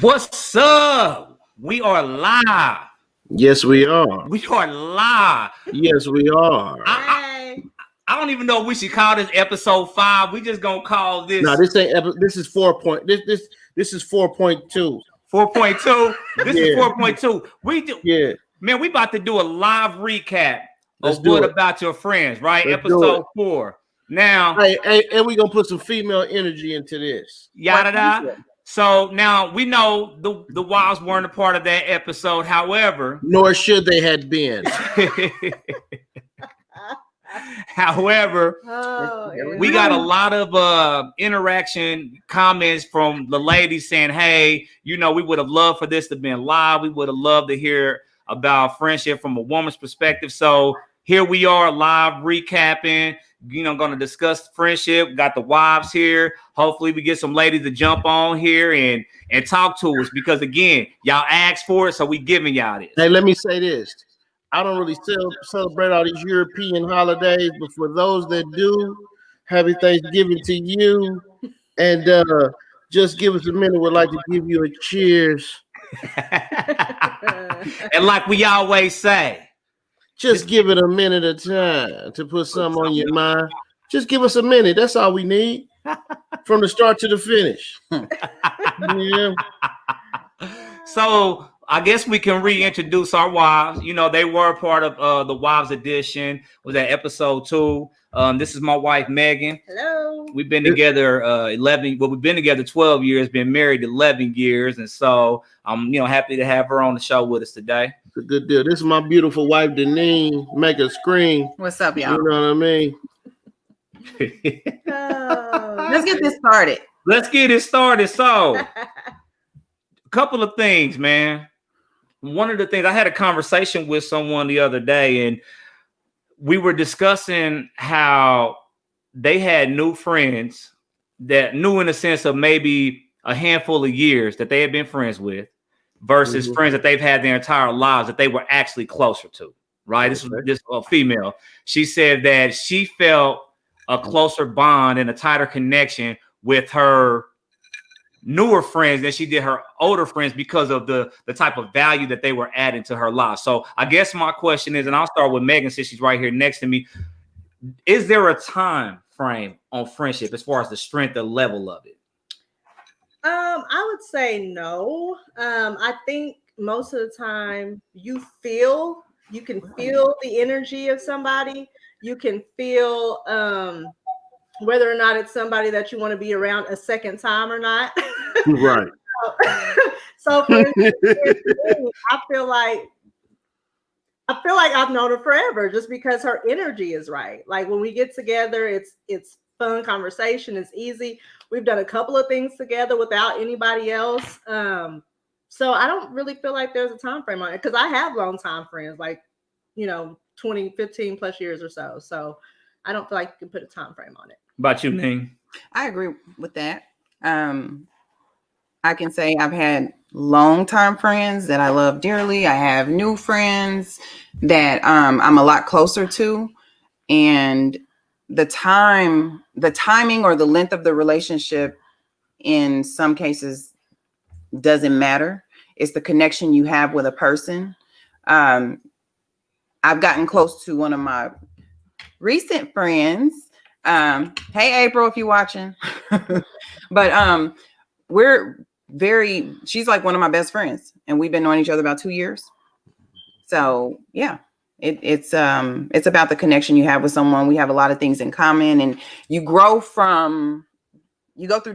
What's up? We are live. Yes, we are. We are live. Yes, we are. I don't even know if we should call this episode 5. We just gonna call this. No, this ain't. This is 4 point. This is 4.2. 4.2. This is 4.2. We do. Yeah, Man, we about to do a live recap Let's of do What it. About Your Friends, right? Let's do Episode it. 4. Now, hey, and we gonna put some female energy into this. yada da. So now we know the wives weren't a part of that episode. However, Nor should they had been. However, we got a lot of interaction comments from the ladies saying, hey, we would have loved for this to be live. We would have loved to hear about friendship from a woman's perspective. So here we are live recapping, going to discuss friendship. Got the wives here. Hopefully we get some ladies to jump on here and talk to us because, again, y'all asked for it, so we giving y'all this. Hey, let me say this. I don't really celebrate all these European holidays, but for those that do, happy Thanksgiving to you. And just give us a minute. We'd like to give you a cheers. And like we always say, just give it a minute of time to put something on your mind. Just give us a minute. That's all we need from the start to the finish. Yeah. So I guess we can reintroduce our wives. They were part of the Wives Edition. Was that episode 2? This is my wife, Megan. Hello. We've been together 11. Well, we've been together 12 years. Been married 11 years, and so I'm happy to have her on the show with us today. It's a good deal. This is my beautiful wife, Deneen. Make her scream. What's up, y'all? You know what I mean? Let's get this started. Let's get it started. So, a couple of things, man. One of the things, I had a conversation with someone the other day, and we were discussing how they had new friends that knew in the sense of maybe a handful of years that they had been friends with versus friends that they've had their entire lives that they were actually closer to, right? This was this female. She said that she felt a closer bond and a tighter connection with her newer friends than she did her older friends because of the type of value that they were adding to her life. So I guess my question is, and I'll start with Megan since she's right here next to me. Is there a time frame on friendship as far as the strength, the level of it? I would say no. I think most of the time you can feel the energy of somebody. You can feel whether or not it's somebody that you want to be around a second time or not. Right. So for instance, I feel like I've known her forever just because her energy is right. Like when we get together, it's fun conversation. It's easy. We've done a couple of things together without anybody else. So I don't really feel like there's a time frame on it because I have long time friends, like 20, 15 plus years or so. So I don't feel like you can put a time frame on it. About you, Ning? I agree with that. I can say I've had long-term friends that I love dearly. I have new friends that I'm a lot closer to. And the timing or the length of the relationship in some cases doesn't matter. It's the connection you have with a person. I've gotten close to one of my recent friends. Hey, April, if you're watching. But she's like one of my best friends, and we've been knowing each other about 2 years. So yeah, it's about the connection you have with someone. We have a lot of things in common, and you go through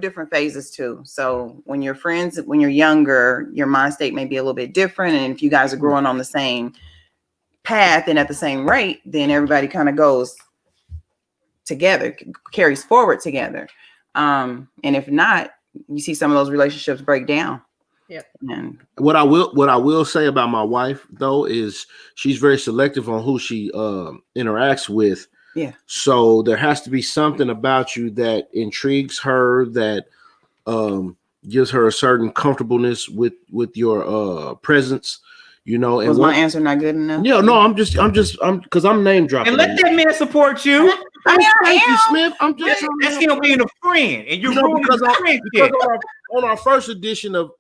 different phases too. So when you're friends, when you're younger, your mind state may be a little bit different. And if you guys are growing on the same path and at the same rate, then everybody kind of goes together, carries forward together. And if not, you see some of those relationships break down. Yep. And What I will say about my wife though is she's very selective on who she interacts with. Yeah. So there has to be something about you that intrigues her, that gives her a certain comfortableness with your presence. And was my answer not good enough? Yeah, no, I'm because I'm name dropping. And let that man support you. I mean, I Thank you, am. Smith. I'm just trying That's to him being a friend, and you're You know, ruining because the friendship. on our first edition of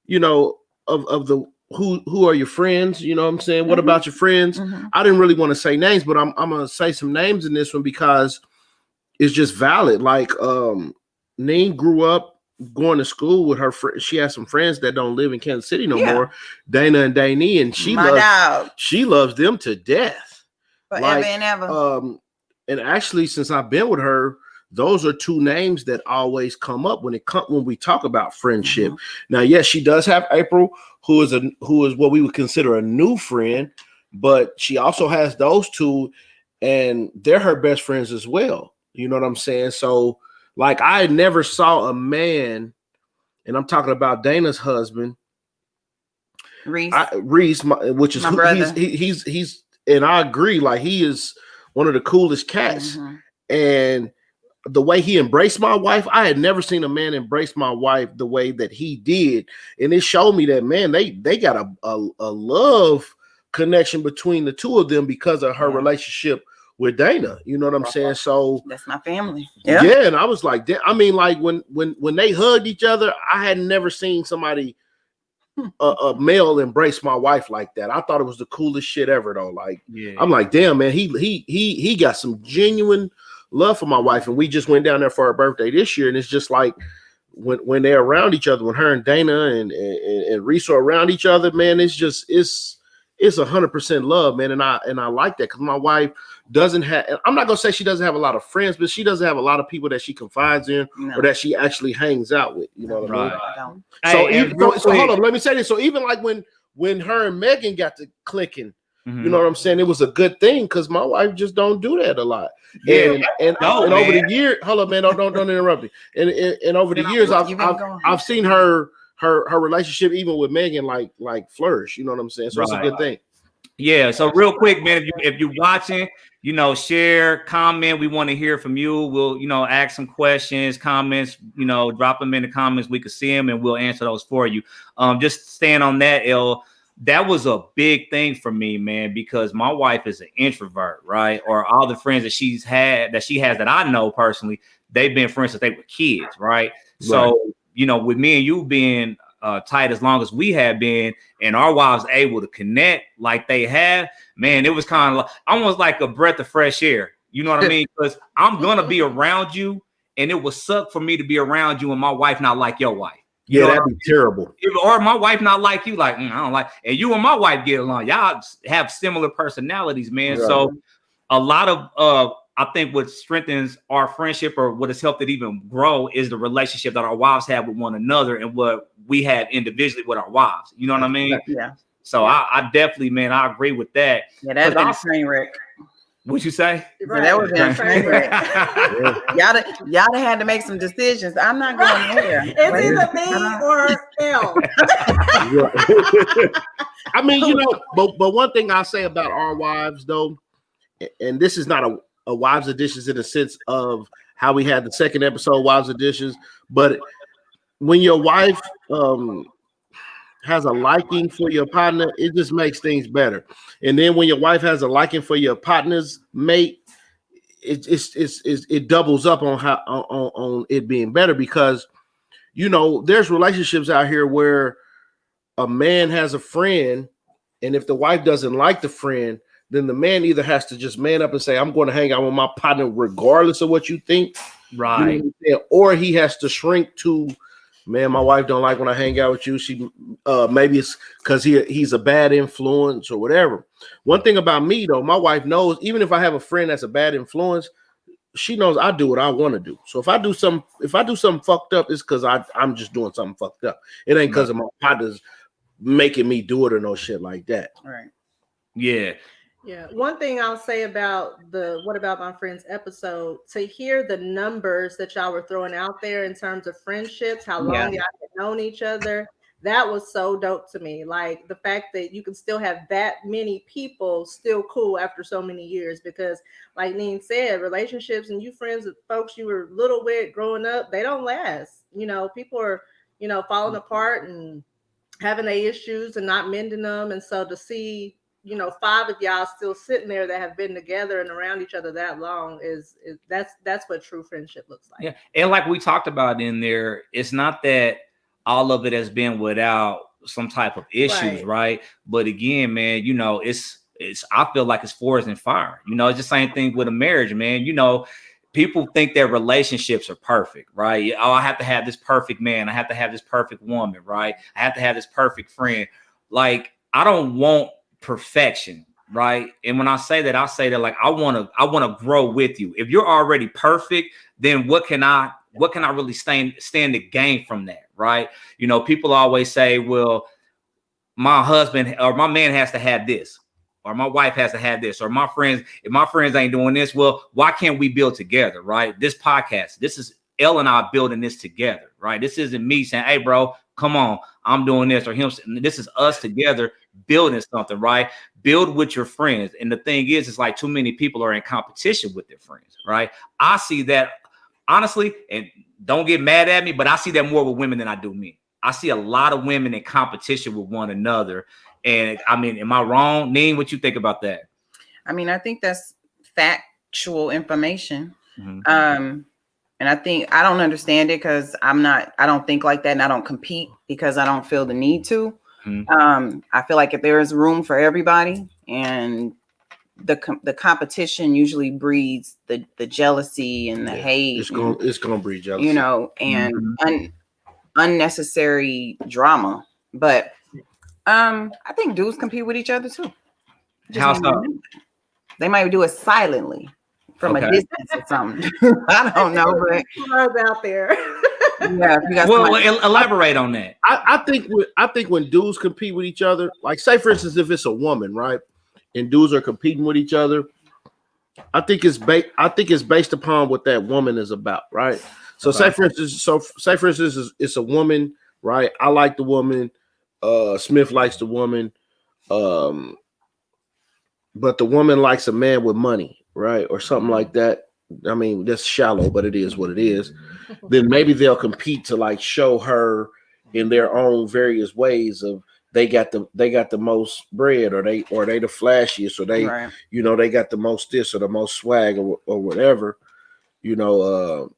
you know of the who are your friends? You know what I'm saying? What Mhm. about your friends? Mhm. I didn't really want to say names, but I'm gonna say some names in this one because it's just valid. Like Neen grew up going to school with her friend. She has some friends that don't live in Kansas City no Yeah. more, Dana and Danny, and My dog. she loves them to death. Forever and ever. And actually, since I've been with her, those are two names that always come up when we talk about friendship. Now, yes, she does have April, who is what we would consider a new friend, but she also has those two, and they're her best friends as well. You know what I'm saying? So, like, I never saw a man, and I'm talking about Dana's husband, Reese. which is My who brother. he's, and I agree, like he is one of the coolest cats. And the way he embraced my wife, I had never seen a man embrace my wife the way that he did. And it showed me that, man, they got a love connection between the two of them because of her relationship with Dana. You know what I'm saying? So that's my family. Yeah, and I was like, I mean, like when they hugged each other, I had never seen somebody a male embrace my wife like that. I thought it was the coolest shit ever, though. Like, I'm like, damn, man, he got some genuine love for my wife, and we just went down there for her birthday this year, and it's just like when they're around each other, when her and Dana and Reese are around each other, man, it's 100% love, man, and I like that because my wife doesn't have. I'm not gonna say she doesn't have a lot of friends, but she doesn't have a lot of people that she confides in or that she actually hangs out with. You know what I mean? So hold on, let me say this. So even like when her and Megan got to clicking, you know what I'm saying? It was a good thing because my wife just don't do that a lot. And over the year, hold up, man, don't interrupt me. And over the years, I've seen her relationship even with Megan like flourish. You know what I'm saying? So it's a good thing. Yeah. So real quick, man, if you're watching, share, comment. We want to hear from you. We'll, ask some questions, comments, drop them in the comments. We can see them and we'll answer those for you. Just staying on that, L, that was a big thing for me, man, because my wife is an introvert, right? Or all the friends that she has that I know personally, they've been friends since they were kids, right? So, with me and you being tight as long as we have been, and our wives able to connect like they have, man, it was kind of almost like a breath of fresh air. You know what I mean? Because I'm gonna be around you, and it would suck for me to be around you and my wife not like your wife. Yeah, that'd be terrible. Or my wife not like you, like I don't like, and you and my wife get along. Y'all have similar personalities, man. Right. So a lot of I think what strengthens our friendship or what has helped it even grow is the relationship that our wives have with one another and what we have individually with our wives. You know what I mean? Yeah. So I definitely, man, I agree with that. Yeah, that's been a train wreck. What'd you say? Right. That was a train wreck. Y'all had to make some decisions. I'm not going there. It's either me or L. I mean, but one thing I say about our wives, though, and this is not a Wives Editions in the sense of how we had the second episode, Wives Editions, but when your wife has a liking for your partner, it just makes things better. And then when your wife has a liking for your partner's mate, it doubles up on on it being better because there's relationships out here where a man has a friend, and if the wife doesn't like the friend, then the man either has to just man up and say, I'm going to hang out with my partner regardless of what you think. Right. Or he has to shrink to, man, my wife don't like when I hang out with you. She maybe it's because he's a bad influence or whatever. One thing about me, though, my wife knows, even if I have a friend that's a bad influence, she knows I do what I want to do. So if I do something fucked up, it's because I'm just doing something fucked up. It ain't because of my partners making me do it or no shit like that. All right. Yeah. Yeah. One thing I'll say about the What About My Friends episode, to hear the numbers that y'all were throwing out there in terms of friendships, how long y'all had known each other, that was so dope to me. Like the fact that you can still have that many people still cool after so many years, because like Neen said, relationships and you friends with folks you were little with growing up, they don't last. People are, falling apart and having their issues and not mending them. And so to see, you know, 5 of y'all still sitting there that have been together and around each other that long is that's what true friendship looks like. Yeah. And like we talked about in there, it's not that all of it has been without some type of issues, right? But again, man, you know, it's I feel like it's forest and fire. You know, it's the same thing with a marriage, man. You know, people think their relationships are perfect, right? Oh, I have to have this perfect man. I have to have this perfect woman, right? I have to have this perfect friend. Like, I don't want perfection, right? And when I say that, I say that like I want to grow with you. If you're already perfect, then what can I really stand to gain from that, right? You know, people always say, well, my husband or my man has to have this, or my wife has to have this, or if my friends ain't doing this, well, why can't we build together, right? This podcast, this is Elle and I building this together, right? This isn't me saying, hey, bro, come on, I'm doing this, or him. This is us together building something, right? Build with your friends. And the thing is, it's like too many people are in competition with their friends, right? I see that, honestly, and don't get mad at me, but I see that more with women than I do men. I see a lot of women in competition with one another. And I mean, am I wrong? Neen, what you think about that? I mean, I think that's factual information. Mm-hmm. And I think I don't understand it because I don't think like that, and I don't compete because I don't feel the need to. Mm-hmm. I feel like if there is room for everybody, and the competition usually breeds the jealousy and the hate. It's gonna breed jealousy, you know, and unnecessary drama. But I think dudes compete with each other too. How so? They might do it silently from a distance or something. I don't know, but out there. Yeah, you got elaborate on that. I think when dudes compete with each other, like say for instance, if it's a woman, right, and dudes are competing with each other, I think it's based upon what that woman is about, right? So say for instance, it's a woman, right? I like the woman. Smith likes the woman. But the woman likes a man with money, right? Or something like that. I mean, that's shallow, but it is what it is. Then maybe they'll compete to like show her in their own various ways of they got the most bread, or they the flashiest, or they you know, they got the most this or the most swag or whatever. You know,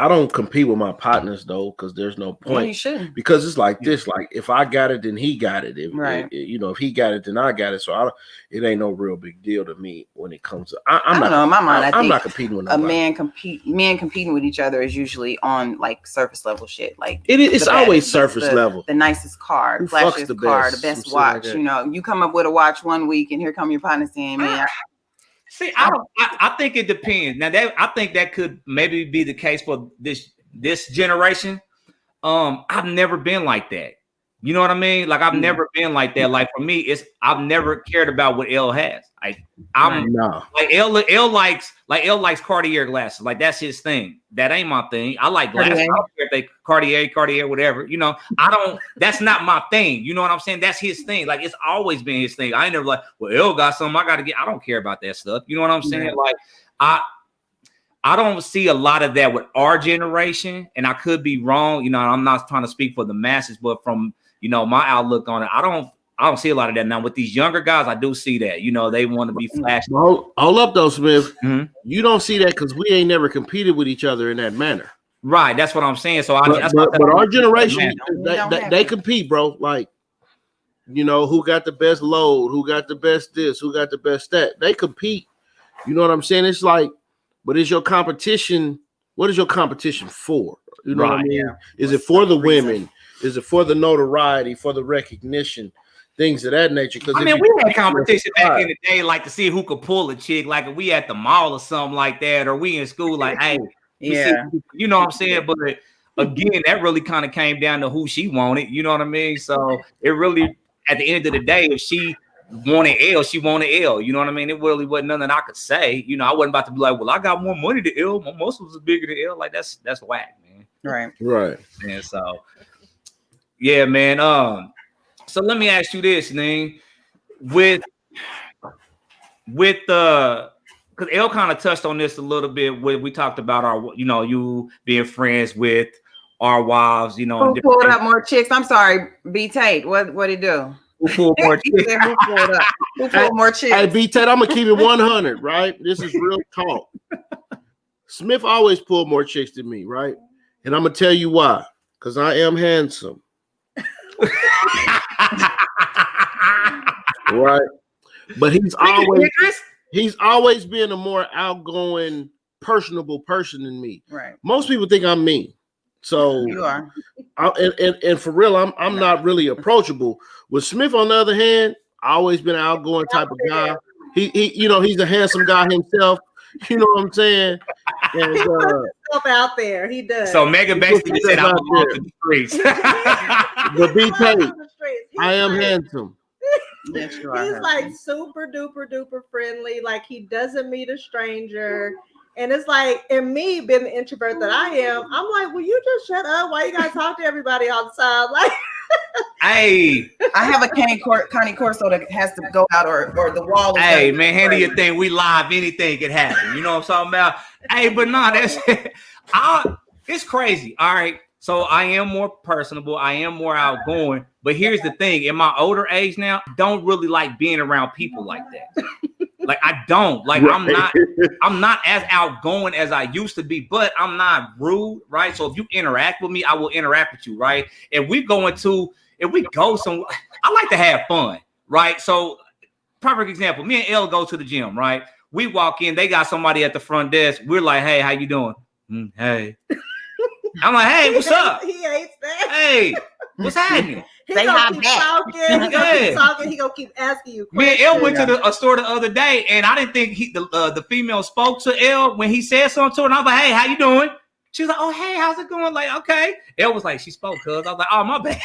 I don't compete with my partners though, because there's no point. Well, you shouldn't. Because it's like this: like if I got it, then he got it. If you know, if he got it, then I got it. So it ain't no real big deal to me when it comes to. I don't know. In my mind, I'm not competing with nobody. Men competing with each other is usually on like surface level shit. Like it's always surface level. The nicest car, the flashiest car, the best watch. Like, you know, you come up with a watch one week, and here come your partner saying, "Man." See, I think it depends. Now I think that could maybe be the case for this generation. I've never been like that. You know what I mean? Like I've never been like that. Like for me, I've never cared about what Elle has. Like Elle likes Cartier glasses. Like that's his thing. That ain't my thing. I like glasses. I don't care if they Cartier, whatever. You know, that's not my thing. You know what I'm saying? That's his thing. Like it's always been his thing. I ain't never like, well, Elle got something I gotta get. I don't care about that stuff. You know what I'm saying? Like I don't see a lot of that with our generation, and I could be wrong. You know, I'm not trying to speak for the masses, but from my outlook on it, I don't see a lot of that now. With these younger guys, I do see that. You know, they want to be flashy. Hold up, though, Smith. Mm-hmm. You don't see that because we ain't never competed with each other in that manner. Right. That's what I'm saying. So, but our generation, they compete, bro. Like, you know, who got the best load? Who got the best this? Who got the best that? They compete. You know what I'm saying? It's like, but is your competition? What is your competition for? You know what I mean? Yeah. Is it for the women? Is it for the notoriety, for the recognition, things of that nature? Because I mean, we had competition back in the day, like to see who could pull a chick, like if we at the mall or something like that, or we in school, like, hey, see, you know what I'm saying? But again, that really kind of came down to who she wanted. You know what I mean? So it really, at the end of the day, if she wanted Elle, she wanted Elle. You know what I mean? It really wasn't nothing I could say. You know, I wasn't about to be like, well, I got more money than Elle. My muscles are bigger than Elle. Like that's whack, man. Right. And so. Yeah, man. So let me ask you this, Ning. With because Elle kind of touched on this a little bit when we talked about our, you being friends with our wives, Who pulled up more chicks? I'm sorry, B Tate. What he do? Who pulled more He chicks? said, who pulled more chicks? Hey, B-Tate, I'm gonna keep it 100, right? This is real talk. Smith always pulled more chicks than me, right? And I'm gonna tell you why. Because I am handsome, right? But he's always been a more outgoing, personable person than me. Right. Most people think I'm mean. So You are. and for real, I'm not really approachable. With Smith, on the other hand, I always been an outgoing type of guy. He he's a handsome guy himself. You know what I'm saying? And He puts himself out there. He does. So Megan basically said, "I'm off the streets." but B-Tate, I am handsome. Yes, you are. He's like super duper duper friendly. Like he doesn't meet a stranger. And it's like, and me being the introvert that I am, I'm like, will you just shut up? Why you gotta talk to everybody all the time? Like, Hey, I have a Connie Corso that has to go out, or the wall. hey, man, handle your thing. We live. Anything can happen. You know what I'm talking about? Hey, but no, it's crazy. All right. So I am more personable. I am more outgoing. But here's the thing: in my older age now, I don't really like being around people like that. Like I don't. Like Right. I'm not as outgoing as I used to be, but I'm not rude, right? So if you interact with me, I will interact with you, right? If we go somewhere, I like to have fun, right? So perfect example, me and Elle go to the gym, right? We walk in, they got somebody at the front desk. We're like, hey, how you doing? Hey. I'm like, hey, what's up? He hates that. Hey, what's happening? He Say gonna hi keep back. talking. He gonna Yeah. keep talking. He gonna keep asking you Me and questions. Elle went to a store the other day, and I didn't think the female spoke to Elle when he said something to her. And I was like, hey, how you doing? She was like, oh, hey, how's it going? Like, okay. Elle was like, she spoke, cuz. I was like, oh, my bad.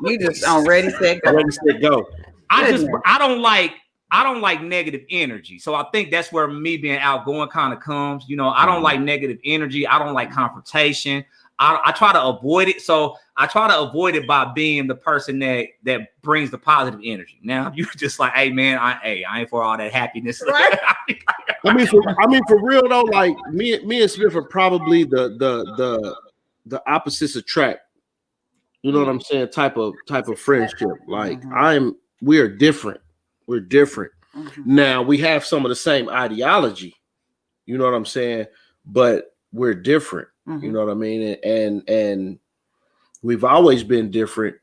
You just on ready, set, go. Ready, set, go. I don't like negative energy. So I think that's where me being outgoing kind of comes. You know, I don't like negative energy. I don't like confrontation. I try to avoid it. So I try to avoid it by being the person that brings the positive energy. Now you just like, hey man, I ain't for all that happiness. Right. I mean, for real though, like me and Smith are probably the opposites attract. You know what I'm saying? Type of friendship. Like we are different. We're different. Now we have some of the same ideology. You know what I'm saying? But we're different. You know what I mean? And we've always been different,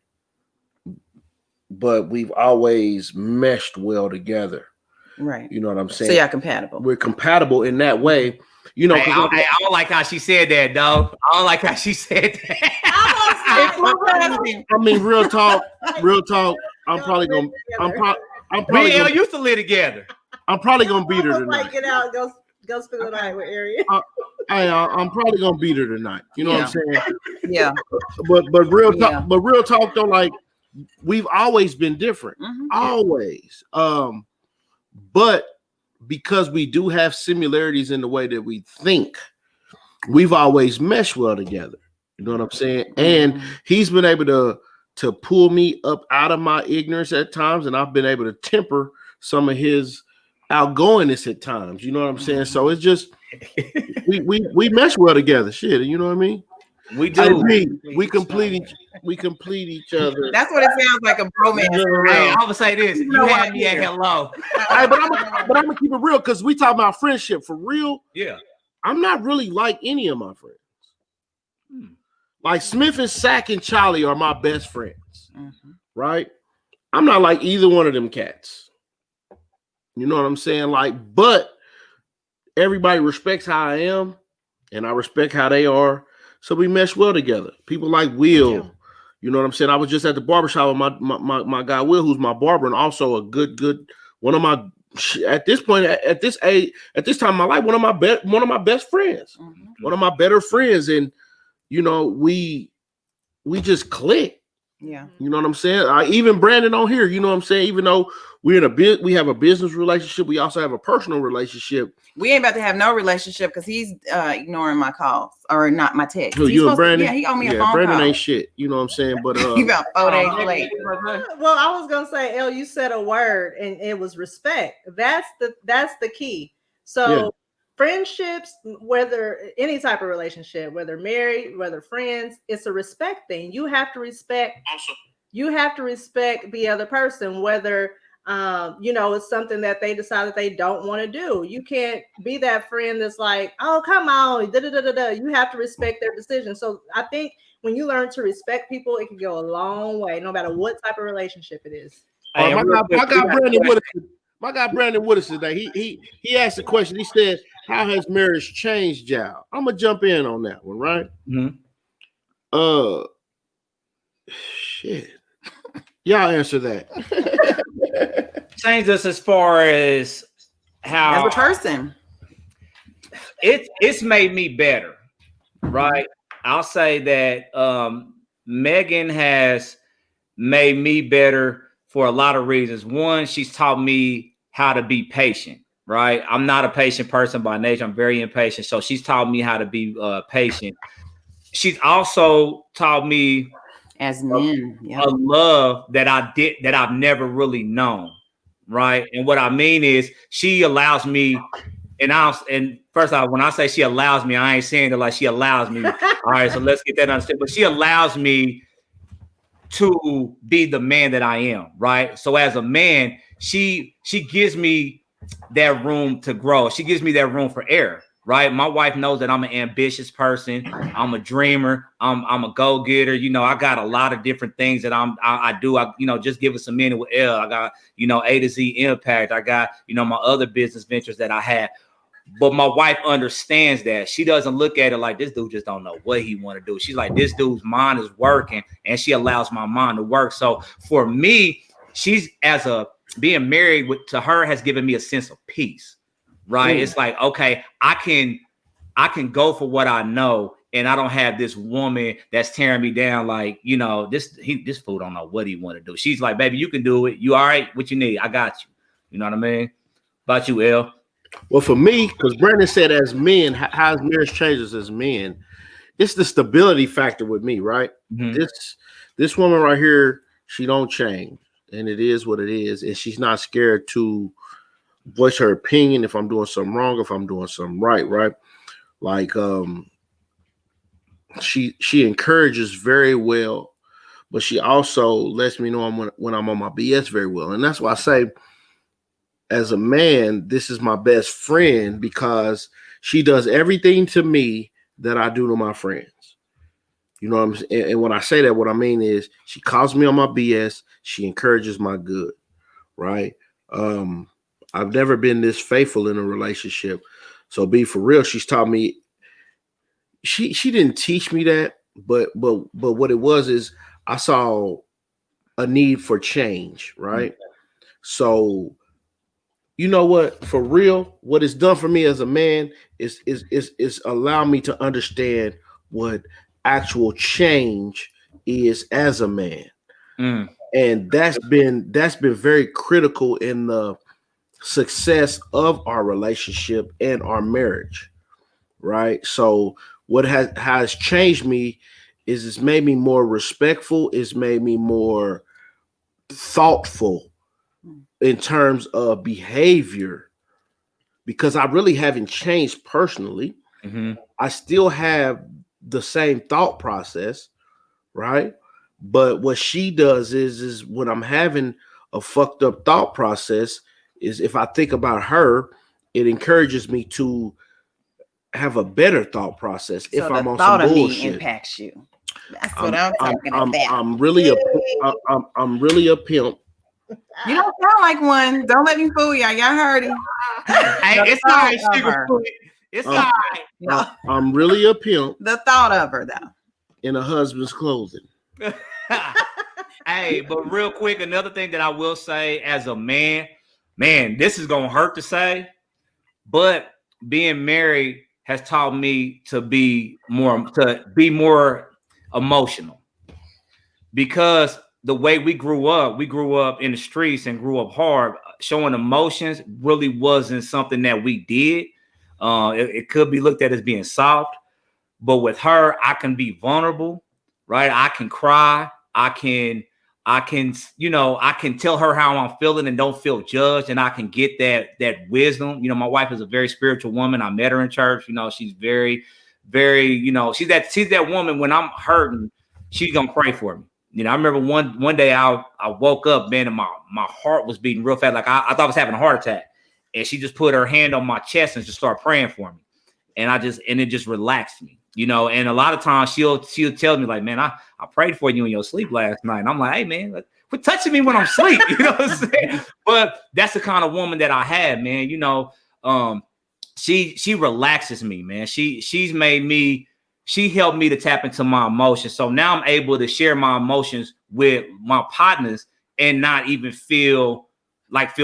but we've always meshed well together. Right. You know what I'm saying? So y'all compatible. We're compatible in that way. You know, I don't like how she said that, dog. I don't like how she said that. I mean, real talk. I'm probably gonna Me and Elle used to live together. I'm probably gonna beat her tonight. Like, get out, go spend the night with Ariel. I'm probably gonna beat her tonight. You know what I'm saying? Yeah. But real talk. But real talk though, like we've always been different. Always. But because we do have similarities in the way that we think, we've always meshed well together. You know what I'm saying? And he's been able to pull me up out of my ignorance at times, and I've been able to temper some of his outgoingness at times. You know what I'm saying? So it's just we mesh well together. Shit, you know what I mean? We do. We complete each other. That's what it sounds like, a bromance. Hey, I'm gonna say this. You had me at hello. Hey, but I'm gonna keep it real because we talk about friendship for real. Yeah. I'm not really like any of my friends. Like Smith and Sack and Charlie are my best friends, right? I'm not like either one of them cats. You know what I'm saying? Like, but everybody respects how I am, and I respect how they are. So we mesh well together. People like Will, you know what I'm saying? I was just at the barbershop with my guy Will, who's my barber, and also a good one of my, at this point, at this age, at this time in my life, one of my best friends, one of my better friends, and you know we just click. Yeah. You know what I'm saying? Even Brandon on here, you know what I'm saying? Even though we have a business relationship, we also have a personal relationship. We ain't about to have no relationship because he's ignoring my calls or not my text. Who, you and Brandon? Yeah, he owed me a phone Brandon call. ain't shit. You know what I'm saying? But He about 4 days late. Well, I was gonna say, Elle, you said a word, and it was respect. That's the key. So friendships, whether any type of relationship, whether married, whether friends, it's a respect thing. You have to respect you have to respect the other person, whether it's something that they decide that they don't want to do. You can't be that friend that's like, oh, come on, da, da, da, da, da. You have to respect their decision. So I think when you learn to respect people, it can go a long way, no matter what type of relationship it is. Hey, my guy Brandon Woodis today. He asked a question. He said, "How has marriage changed y'all?" I'm gonna jump in on that one, right? Mm-hmm. Shit. Y'all answer that. Changed us as far as how As a person. It's made me better, right? I'll say that Megan has made me better for a lot of reasons. One, she's taught me how to be patient, right? I'm not a patient person by nature. I'm very impatient. So she's taught me how to be patient. She's also taught me as men, a love that I've never really known, right? And what I mean is she allows me, and first off, when I say she allows me, I ain't saying it like she allows me. All right, so let's get that understood. But she allows me to be the man that I am, right? So as a man, she gives me that room to grow. She gives me that room for error, right? My wife knows that I'm an ambitious person. I'm a dreamer. I'm a go-getter. I got a lot of different things that I do. Just give us a minute with L. I got, A to Z Impact. I got, my other business ventures that I have. But my wife understands that. She doesn't look at it like this dude just don't know what he want to do. She's like, this dude's mind is working, and she allows my mind to work. So for me, she's being married to her has given me a sense of peace, right? It's like, okay, I can go for what I know, and I don't have this woman that's tearing me down. Like, this fool don't know what he want to do. She's like, baby, you can do it. You all right? What you need? I got you. You know what I mean? About you, L. Well, for me, because Brandon said as men, how marriage changes as men, it's the stability factor with me, right? Mm-hmm. This woman right here, she don't change, and it is what it is, and she's not scared to voice her opinion if I'm doing something wrong, if I'm doing something right? Like she encourages very well, but she also lets me know when I'm on my BS very well, and that's why I say, as a man, this is my best friend because she does everything to me that I do to my friends. You know what I'm saying? And when I say that, what I mean is she calls me on my BS. She encourages my good, right? I've never been this faithful in a relationship. So be for real, she's taught me. She didn't teach me that, but what it was is I saw a need for change, right? Mm-hmm. So you know what? For real, what it's done for me as a man is allow me to understand what actual change is as a man, and that's been very critical in the success of our relationship and our marriage, right? So what has changed me is it's made me more respectful. It's made me more thoughtful in terms of behavior, because I really haven't changed personally. Mm-hmm. I still have the same thought process, right? But what she does is when I'm having a fucked up thought process, is if I think about her, it encourages me to have a better thought process. So if I'm on some bullshit, me impacts you. That's what I'm talking about. I'm really a pimp. You don't sound like one. Don't let me fool y'all. Y'all heard it. Hey, it's all right. It's all right. No. I'm really a pimp. The thought of her, though. In a husband's clothing. Hey, but real quick, another thing that I will say as a man, this is going to hurt to say, but being married has taught me to be more emotional, because the way we grew up in the streets and grew up hard. Showing emotions really wasn't something that we did. It could be looked at as being soft, but with her, I can be vulnerable, right? I can cry. I can tell her how I'm feeling and don't feel judged. And I can get that wisdom. My wife is a very spiritual woman. I met her in church. She's very, very, she's that woman when I'm hurting, she's going to pray for me. You know, I remember one day I woke up, man, and my heart was beating real fast. Like I thought I was having a heart attack. And she just put her hand on my chest and just started praying for me. And it just relaxed me, you know. And a lot of times she'll tell me, like, man, I prayed for you in your sleep last night. And I'm like, hey man, quit touching me when I'm asleep. You know what I'm saying? But that's the kind of woman that I had, man. You know, she relaxes me, man. She helped me to tap into my emotions. So now I'm able to share my emotions with my partners and not even feel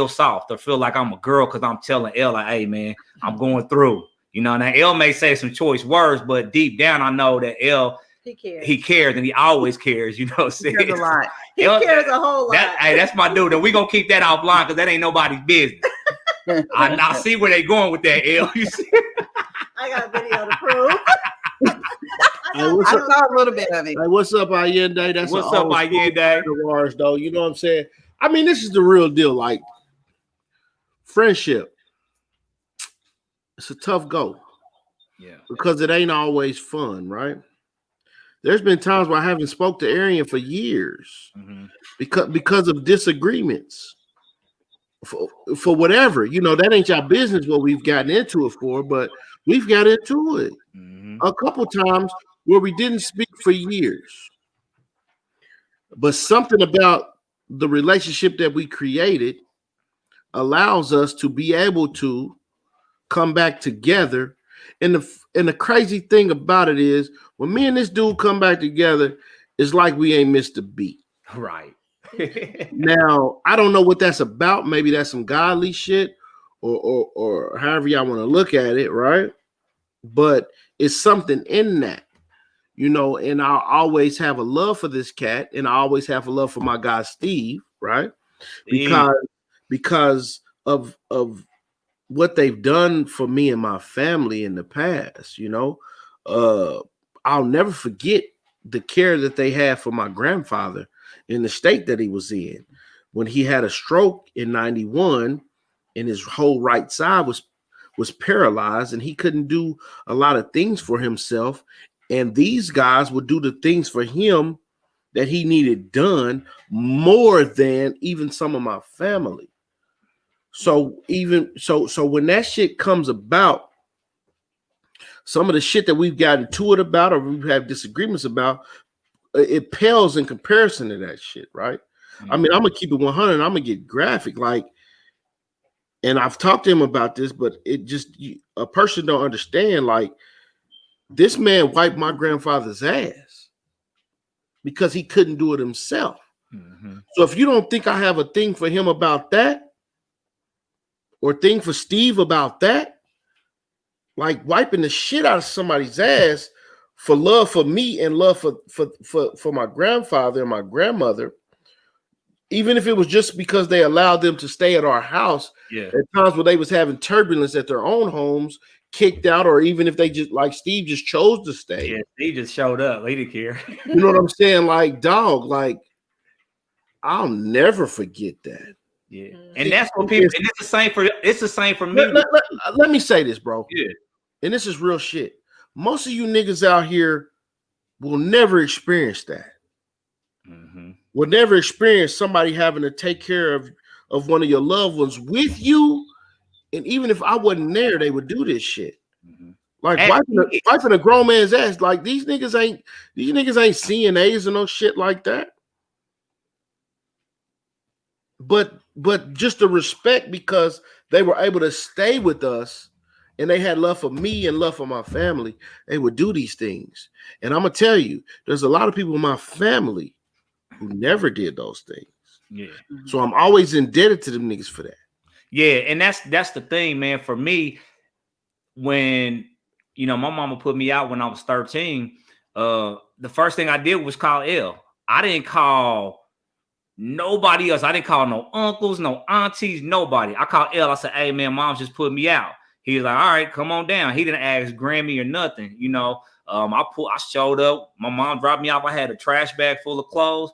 soft or feel like I'm a girl because I'm telling Elle, like, hey man, I'm going through. You know, now Elle may say some choice words, but deep down I know that Elle, he cares and he always cares, you know what I'm saying? He cares a lot. He cares a whole lot. Hey, that's my dude. And we're gonna keep that offline because that ain't nobody's business. I see where they going with that, Elle. You see? I got a video to prove. Hey, I saw a little bit of it. Hey, what's up, Allende? That's What's up, Allende? Ours, though. You know what I'm saying? I mean, this is the real deal. Like, friendship, it's a tough go. Yeah. Because it ain't always fun, right? There's been times where I haven't spoke to Arian for years because of disagreements. For whatever, you know, that ain't your business what we've gotten into it for, but we've got into it a couple times where we didn't speak for years. But something about the relationship that we created allows us to be able to come back together. And the crazy thing about it is when me and this dude come back together, it's like we ain't missed a beat. Right. Now, I don't know what that's about. Maybe that's some godly shit or however y'all want to look at it, right? But it's something in that, you know, and I'll always have a love for this cat, and I always have a love for my guy Steve, right? Because of what they've done for me and my family in the past, you know. I'll never forget the care that they had for my grandfather in the state that he was in when he had a stroke in 91 and his whole right side was paralyzed and he couldn't do a lot of things for himself. And these guys would do the things for him that he needed done more than even some of my family. So when that shit comes about, some of the shit that we've gotten to it about or we've had disagreements about, it pales in comparison to that shit, right? I mean, I'm gonna keep it 100. I'm gonna get graphic, like, and I've talked to him about this, but it just a person don't understand. Like, this man wiped my grandfather's ass because he couldn't do it himself. So if you don't think I have a thing for him about that, or thing for Steve about that, like wiping the shit out of somebody's ass for love for me and love for my grandfather and my grandmother, even if it was just because they allowed them to stay at our house at times where they was having turbulence at their own homes, kicked out, or even if they just, like Steve just chose to stay. Yeah, Steve just showed up. He didn't care. You know what I'm saying? Like, dog, like, I'll never forget that. Yeah. And that's what people, and it's the same for me. Let me say this, bro. Yeah. And this is real shit. Most of you niggas out here will never experience that. Will never experience somebody having to take care of one of your loved ones with you. And even if I wasn't there, they would do this shit. Like wiping a grown man's ass. Like these niggas ain't CNAs and no shit like that. But just the respect because they were able to stay with us and they had love for me and love for my family, they would do these things. And I'm gonna tell you, there's a lot of people in my family who never did those things. Yeah. So I'm always indebted to them niggas for that. Yeah, and that's the thing, man. For me, when my mama put me out when I was 13, the first thing I did was call Elle. I didn't call nobody else. I didn't call no uncles, no aunties, nobody. I called Elle. I said, "Hey, man, mom's just put me out." He was like, "All right, come on down." He didn't ask Grammy or nothing. I showed up. My mom dropped me off. I had a trash bag full of clothes.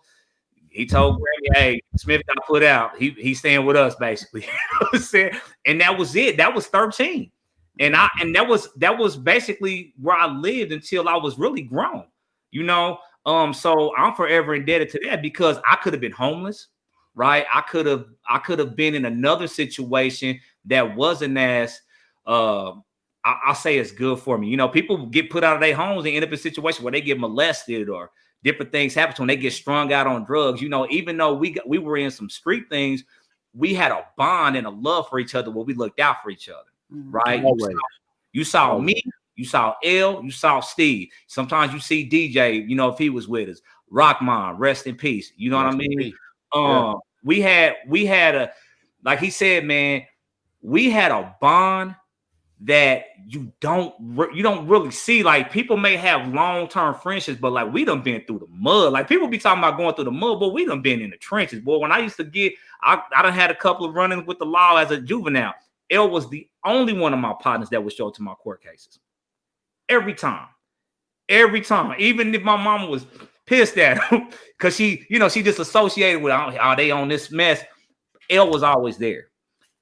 He told Grammy, "Hey, Smith got put out. He's staying with us, basically." You know what I'm saying? And that was it. That was 13. And that was basically where I lived until I was really grown. So I'm forever indebted to that because I could have been homeless, right? I could have been in another situation that wasn't as I'll say it's good for me. You know, people get put out of their homes and end up in a situation where they get molested or different things happen to them. They get strung out on drugs. You know, even though we were in some street things, we had a bond and a love for each other where we looked out for each other, right? You saw me, you saw L, you saw Steve. Sometimes you see DJ, you know, if he was with us. Rockman, rest in peace. You know what I mean? We had a, like he said, man, we had a bond that you don't really see. Like people may have long-term friendships, but like we done been through the mud. Like people be talking about going through the mud, but we done been in the trenches. Boy, when I used to I done had a couple of run-ins with the law as a juvenile. L was the only one of my partners that would show up to my court cases. Every time. Even if my mama was pissed at him because she just associated with, are they on this mess? L was always there.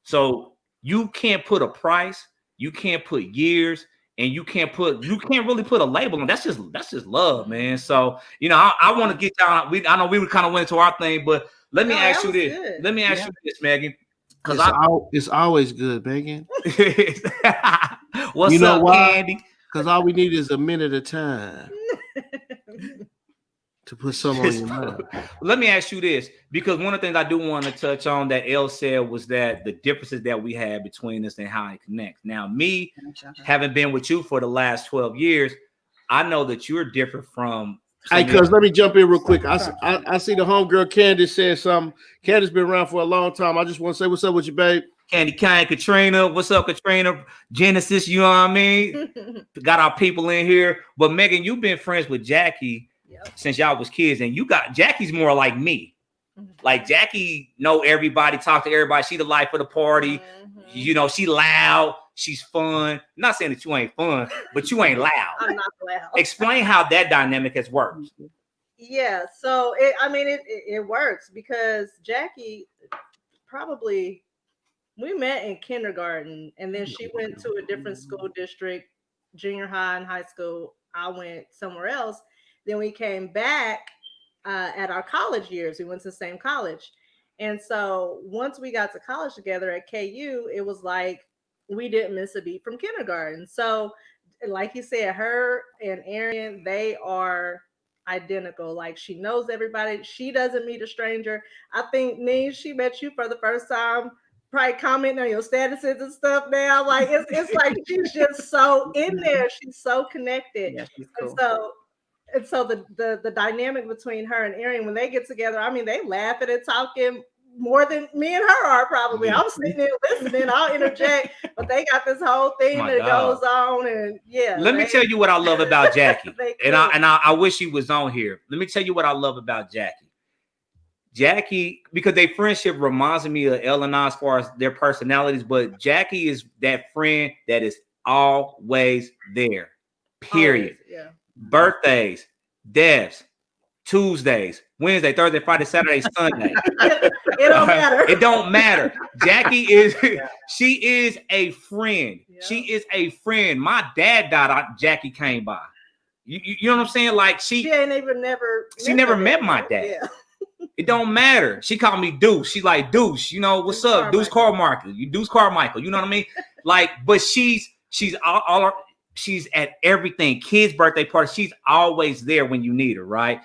So you can't put a price. You can't put years, and you can't really put a label on. That's just love, man. So I want to get down. I know we kind of went into our thing, but let me ask you this. Good. Let me ask you this, Megan. Because it's always good, Megan. What's up, Candy? Because all we need is a minute of time to put something on your mind. Let me ask you this, because one of the things I do want to touch on that L said was that the differences that we had between us and how it connects. Now, me having been with you for the last 12 years, I know that you're different from. Hey, cuz let me jump in real quick. I see the homegirl Candace said something. Candace been around for a long time. I just want to say what's up with you, babe. Candy Kind, Katrina, what's up, Katrina? Genesis, you know what I mean? Got our people in here. But Megan, you've been friends with Jackie since y'all was kids, and Jackie's more like me. Like Jackie know everybody, talk to everybody. She the life of the party. You know, she loud, she's fun. I'm not saying that you ain't fun, but you ain't loud. I'm not loud. Explain how that dynamic has worked. Yeah, so it works because Jackie we met in kindergarten, and then she went to a different school district, junior high and high school. I went somewhere else. Then we came back at our college years. We went to the same college. And so once we got to college together at KU, it was like we didn't miss a beat from kindergarten. So like you said, her and Arian, they are identical. Like she knows everybody. She doesn't meet a stranger. I think, Nee, she met you for the first time, probably commenting on your statuses and stuff now. Like it's like she's just so in there. She's so connected. Yeah, she's cool. And so the dynamic between her and Arian, when they get together, I mean, they laughing and talking more than me and her are probably. I'm sitting there listening, I'll interject, but they got this whole thing goes on, and Let me tell you what I love about Jackie, and I wish she was on here. Let me tell you what I love about Jackie. Jackie, because their friendship reminds me of Elle and I as far as their personalities, but Jackie is that friend that is always there. Period. Always, birthdays, deaths, Tuesdays, Wednesday, Thursday, Friday, Saturday, Sunday. It don't matter. It don't matter. Jackie she is a friend. Yeah. She is a friend. My dad died. Jackie came by. You know what I'm saying? Like she never met my dad. Yeah. It don't matter. She called me Deuce. She like Deuce. You know what's up, Deuce Carmichael. You Deuce Carmichael. You know what I mean? Like, but she's all she's at everything. Kids' birthday parties. She's always there when you need her, right?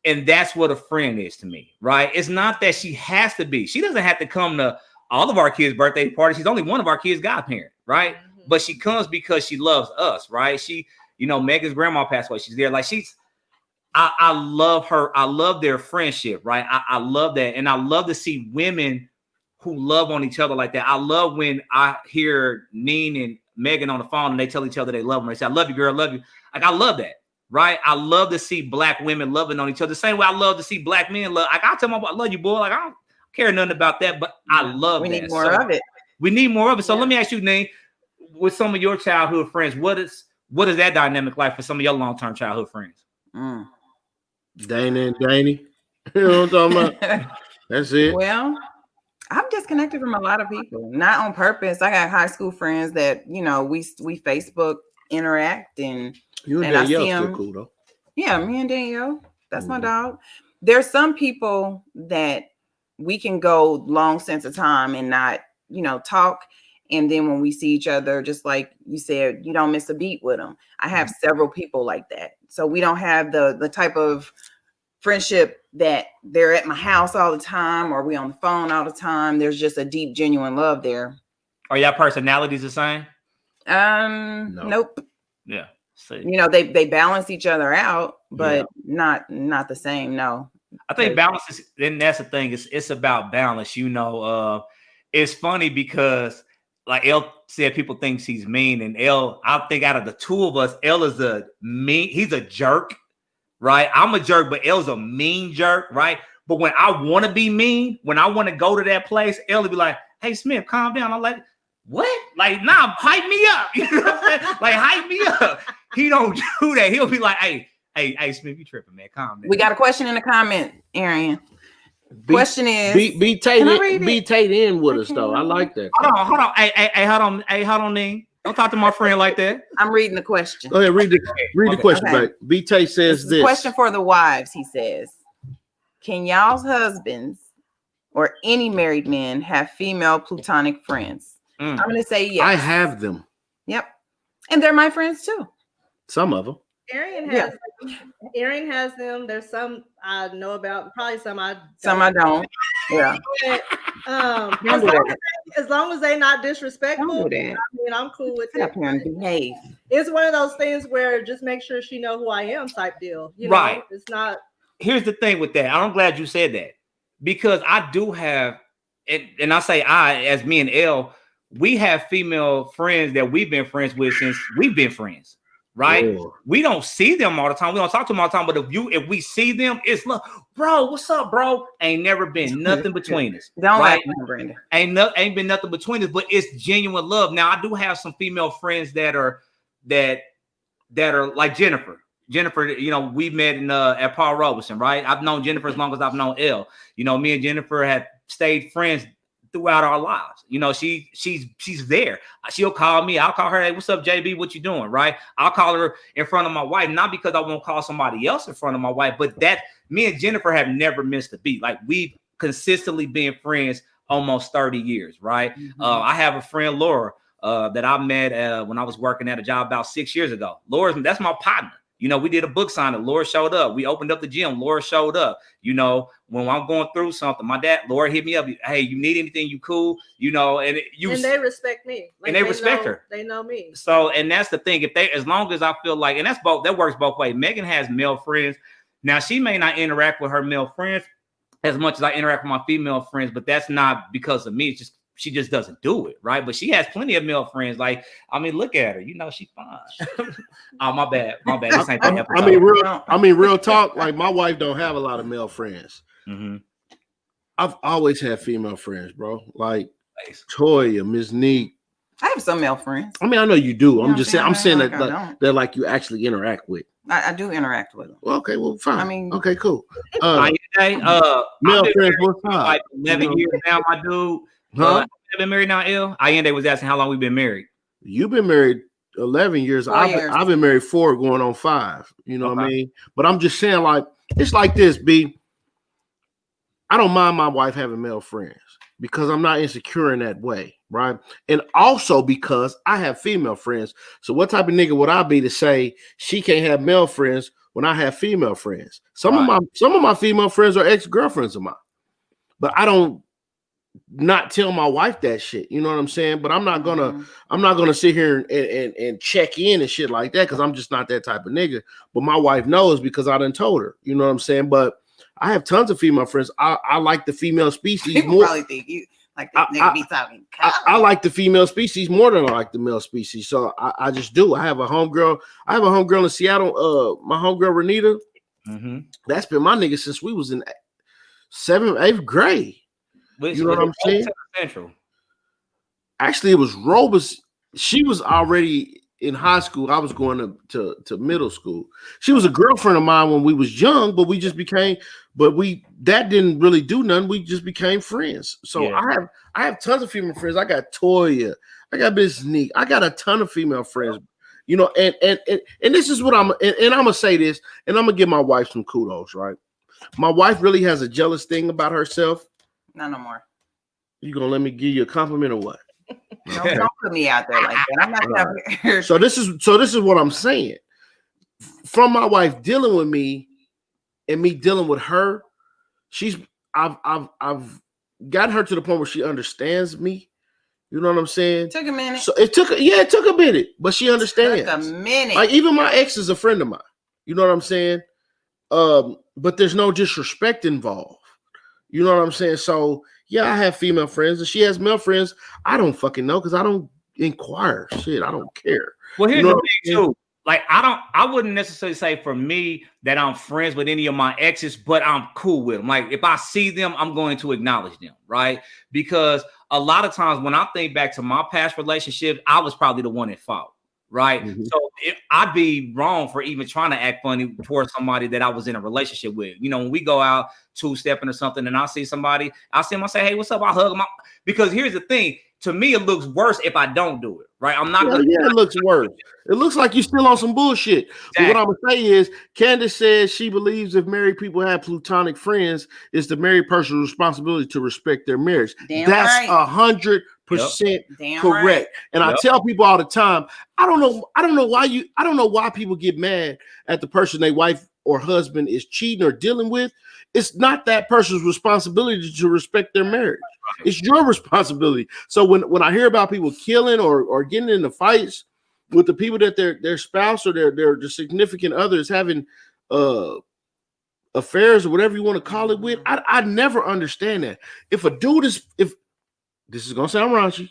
And that's what a friend is to me, right? It's not that she has to be. She doesn't have to come to all of our kids' birthday parties. She's only one of our kids' godparent, right? Mm-hmm. But she comes because she loves us, right? She, Megan's grandma passed away. She's there. Like I love her. I love their friendship, right? I love that. And I love to see women who love on each other like that. I love when I hear Neen and Megan on the phone and they tell each other they love them. They say, I love you, girl, I love you. Like, I love that, right? I love to see black women loving on each other. The same way I love to see black men love. Like, I tell my boy, I love you, boy. Like, I don't care nothing about that, but I love that. We need more of it. We need more of it. So let me ask you, Neen, with some of your childhood friends, what is that dynamic like for some of your long-term childhood friends? Dana and Danny. You know what I'm talking about? That's it. Well, I'm disconnected from a lot of people, not on purpose. I got high school friends that, we Facebook interact and you and I see them. Cool though. Yeah, me and Danielle. That's my Mhm. dog. There's some people that we can go long sense of time and not, talk. And then when we see each other, just like you said, you don't miss a beat with them. I have several people like that. So we don't have the type of friendship that they're at my house all the time or we on the phone all the time. There's just a deep, genuine love there. Are y'all personalities the same? Nope. Yeah. See. They balance each other out, but not the same. No. I think balance is, and that's the thing. It's about balance. It's funny because like Elle said, people think she's mean, and Elle, I think out of the two of us, Elle is he's a jerk, right? I'm a jerk, but Elle's a mean jerk, right? But when I want to be mean, when I want to go to that place, Elle will be like, "Hey Smith, calm down." I'm like, "What? Like, nah, hype me up." You know what I'm saying? Like, hype me up. He don't do that. He'll be like, Hey, Smith, you tripping, man. Calm down. We got a question in the comment, Arian. Question is, be Tate in with us though. I like that. Hold on. Hey, hold on, Ning. Don't talk to my friend like that. I'm reading the question. Go ahead, read the question, Okay. back. B Tate says this. Question for the wives, he says. Can y'all's husbands or any married men have female platonic friends? I'm gonna say yes. I have them. Yep. And they're my friends too. Some of them. Arian has them. There's some I know about, probably some I don't. Yeah. But, as long as they're not disrespectful, Don't do that. I mean, I'm cool with Sit it. up here and behave. It's one of those things where just make sure she know who I am type deal. Right. It's not. Here's the thing with that. I'm glad you said that because I do have, and I say I, as me and Elle, we have female friends that we've been friends with since we've been friends. Right? Yeah. We don't see them all the time. We don't talk to them all the time. But if we see them, it's look, bro, what's up, bro? Ain't never been nothing between us. Don't right? laugh, Brenda. Ain't been nothing between us, but it's genuine love. Now I do have some female friends that are like Jennifer. Jennifer, we met at Paul Robeson, right? I've known Jennifer as long as I've known Elle. Me and Jennifer have stayed friends throughout our lives. She's there. She'll call me. I'll call her. Hey, what's up, JB? What you doing? Right? I'll call her in front of my wife, not because I won't call somebody else in front of my wife, but that me and Jennifer have never missed a beat. Like we've consistently been friends almost 30 years, right? Mm-hmm. I have a friend, Laura, that I met when I was working at a job about 6 years ago. That's my partner. We did a book signing. Laura showed up. We opened up the gym. Laura showed up. When I'm going through something, Laura hit me up. Hey, you need anything? You cool? And they respect me. Like, and they respect her. They know me. So, and that's the thing. As long as I feel like, and that works both ways. Megan has male friends. Now, she may not interact with her male friends as much as I interact with my female friends, but that's not because of me. It's just she just doesn't do it, right? But she has plenty of male friends. Like, look at her. She's fine. Oh, my bad. This ain't that episode. Real talk. Like, my wife don't have a lot of male friends. Mm-hmm. I've always had female friends, bro. Like Toya, Ms. Neek. I have some male friends. I know you do. I'm just saying. I'm saying like that they're like you actually interact with. I do interact with them. Well, okay, well, fine. Okay, cool. Male friends, what's up? Like 11 years now, my dude. I've been married now, Elle. Ayende was asking how long we've been married. You've been married 11 years. I've been married 4 going on 5. You know what I mean? But I'm just saying, like, it's like this, B. I don't mind my wife having male friends because I'm not insecure in that way, right? And also because I have female friends. So what type of nigga would I be to say she can't have male friends when I have female friends? Some of my female friends are ex-girlfriends of mine. But I don't not tell my wife that shit. You know what I'm saying? But I'm not gonna sit here and check in and shit like that because I'm just not that type of nigga. But my wife knows because I done told her. You know what I'm saying? But I have tons of female friends. I like the female species People more. Probably think you like this nigga be talking. I like the female species more than I like the male species. So I just do. I have a homegirl. In Seattle. My homegirl Renita. Mm-hmm. That's been my nigga since we was in 7th, 8th grade. You know what I'm saying? Central. Actually, it was Robus. She was already in high school. I was going to middle school. She was a girlfriend of mine when we was young, but we just became. That didn't really do nothing. We just became friends. So yeah. I have tons of female friends. I got Toya. I got Miss Neek. I got a ton of female friends. You know, and this is what I'm gonna say this, and I'm gonna give my wife some kudos, right? My wife really has a jealous thing about herself. Not no more. You gonna let me give you a compliment or what? No, don't put me out there like that. I'm not out here. So this is what I'm saying. From my wife dealing with me and me dealing with her, I've gotten her to the point where she understands me. You know what I'm saying? Took a minute. So it took a minute, but she understands. Took a minute. Like even my ex is a friend of mine. You know what I'm saying? But there's no disrespect involved. You know what I'm saying? So yeah, I have female friends and she has male friends. I don't fucking know because I don't inquire. Shit, I don't care. Well, here's You know the thing too. Like I wouldn't necessarily say for me that I'm friends with any of my exes, but I'm cool with them. Like if I see them, I'm going to acknowledge them, right? Because a lot of times when I think back to my past relationships, I was probably the one at fault, right? Mhm. So I'd be wrong for even trying to act funny towards somebody that I was in a relationship with. You know, when we go out two-stepping or something and I see somebody, I see them, I say, hey, what's up? I hug them. Because here's the thing. To me, it looks worse if I don't do it, right? I'm not Yeah, gonna. yeah, it looks worse. It looks like you're still on some bullshit. But what I'm gonna say is, Candace says she believes if married people have platonic friends, it's the married person's responsibility to respect their marriage. Damn That's right. 100% Damn correct. right. And I Yep. tell people all the time, I don't know why people get mad at the person their wife or husband is cheating or dealing with. It's not that person's responsibility to respect their marriage. It's your responsibility. So when I hear about people killing or getting into fights with the people that their spouse or their significant others having affairs or whatever you want to call it with, I never understand that. If this is gonna sound raunchy,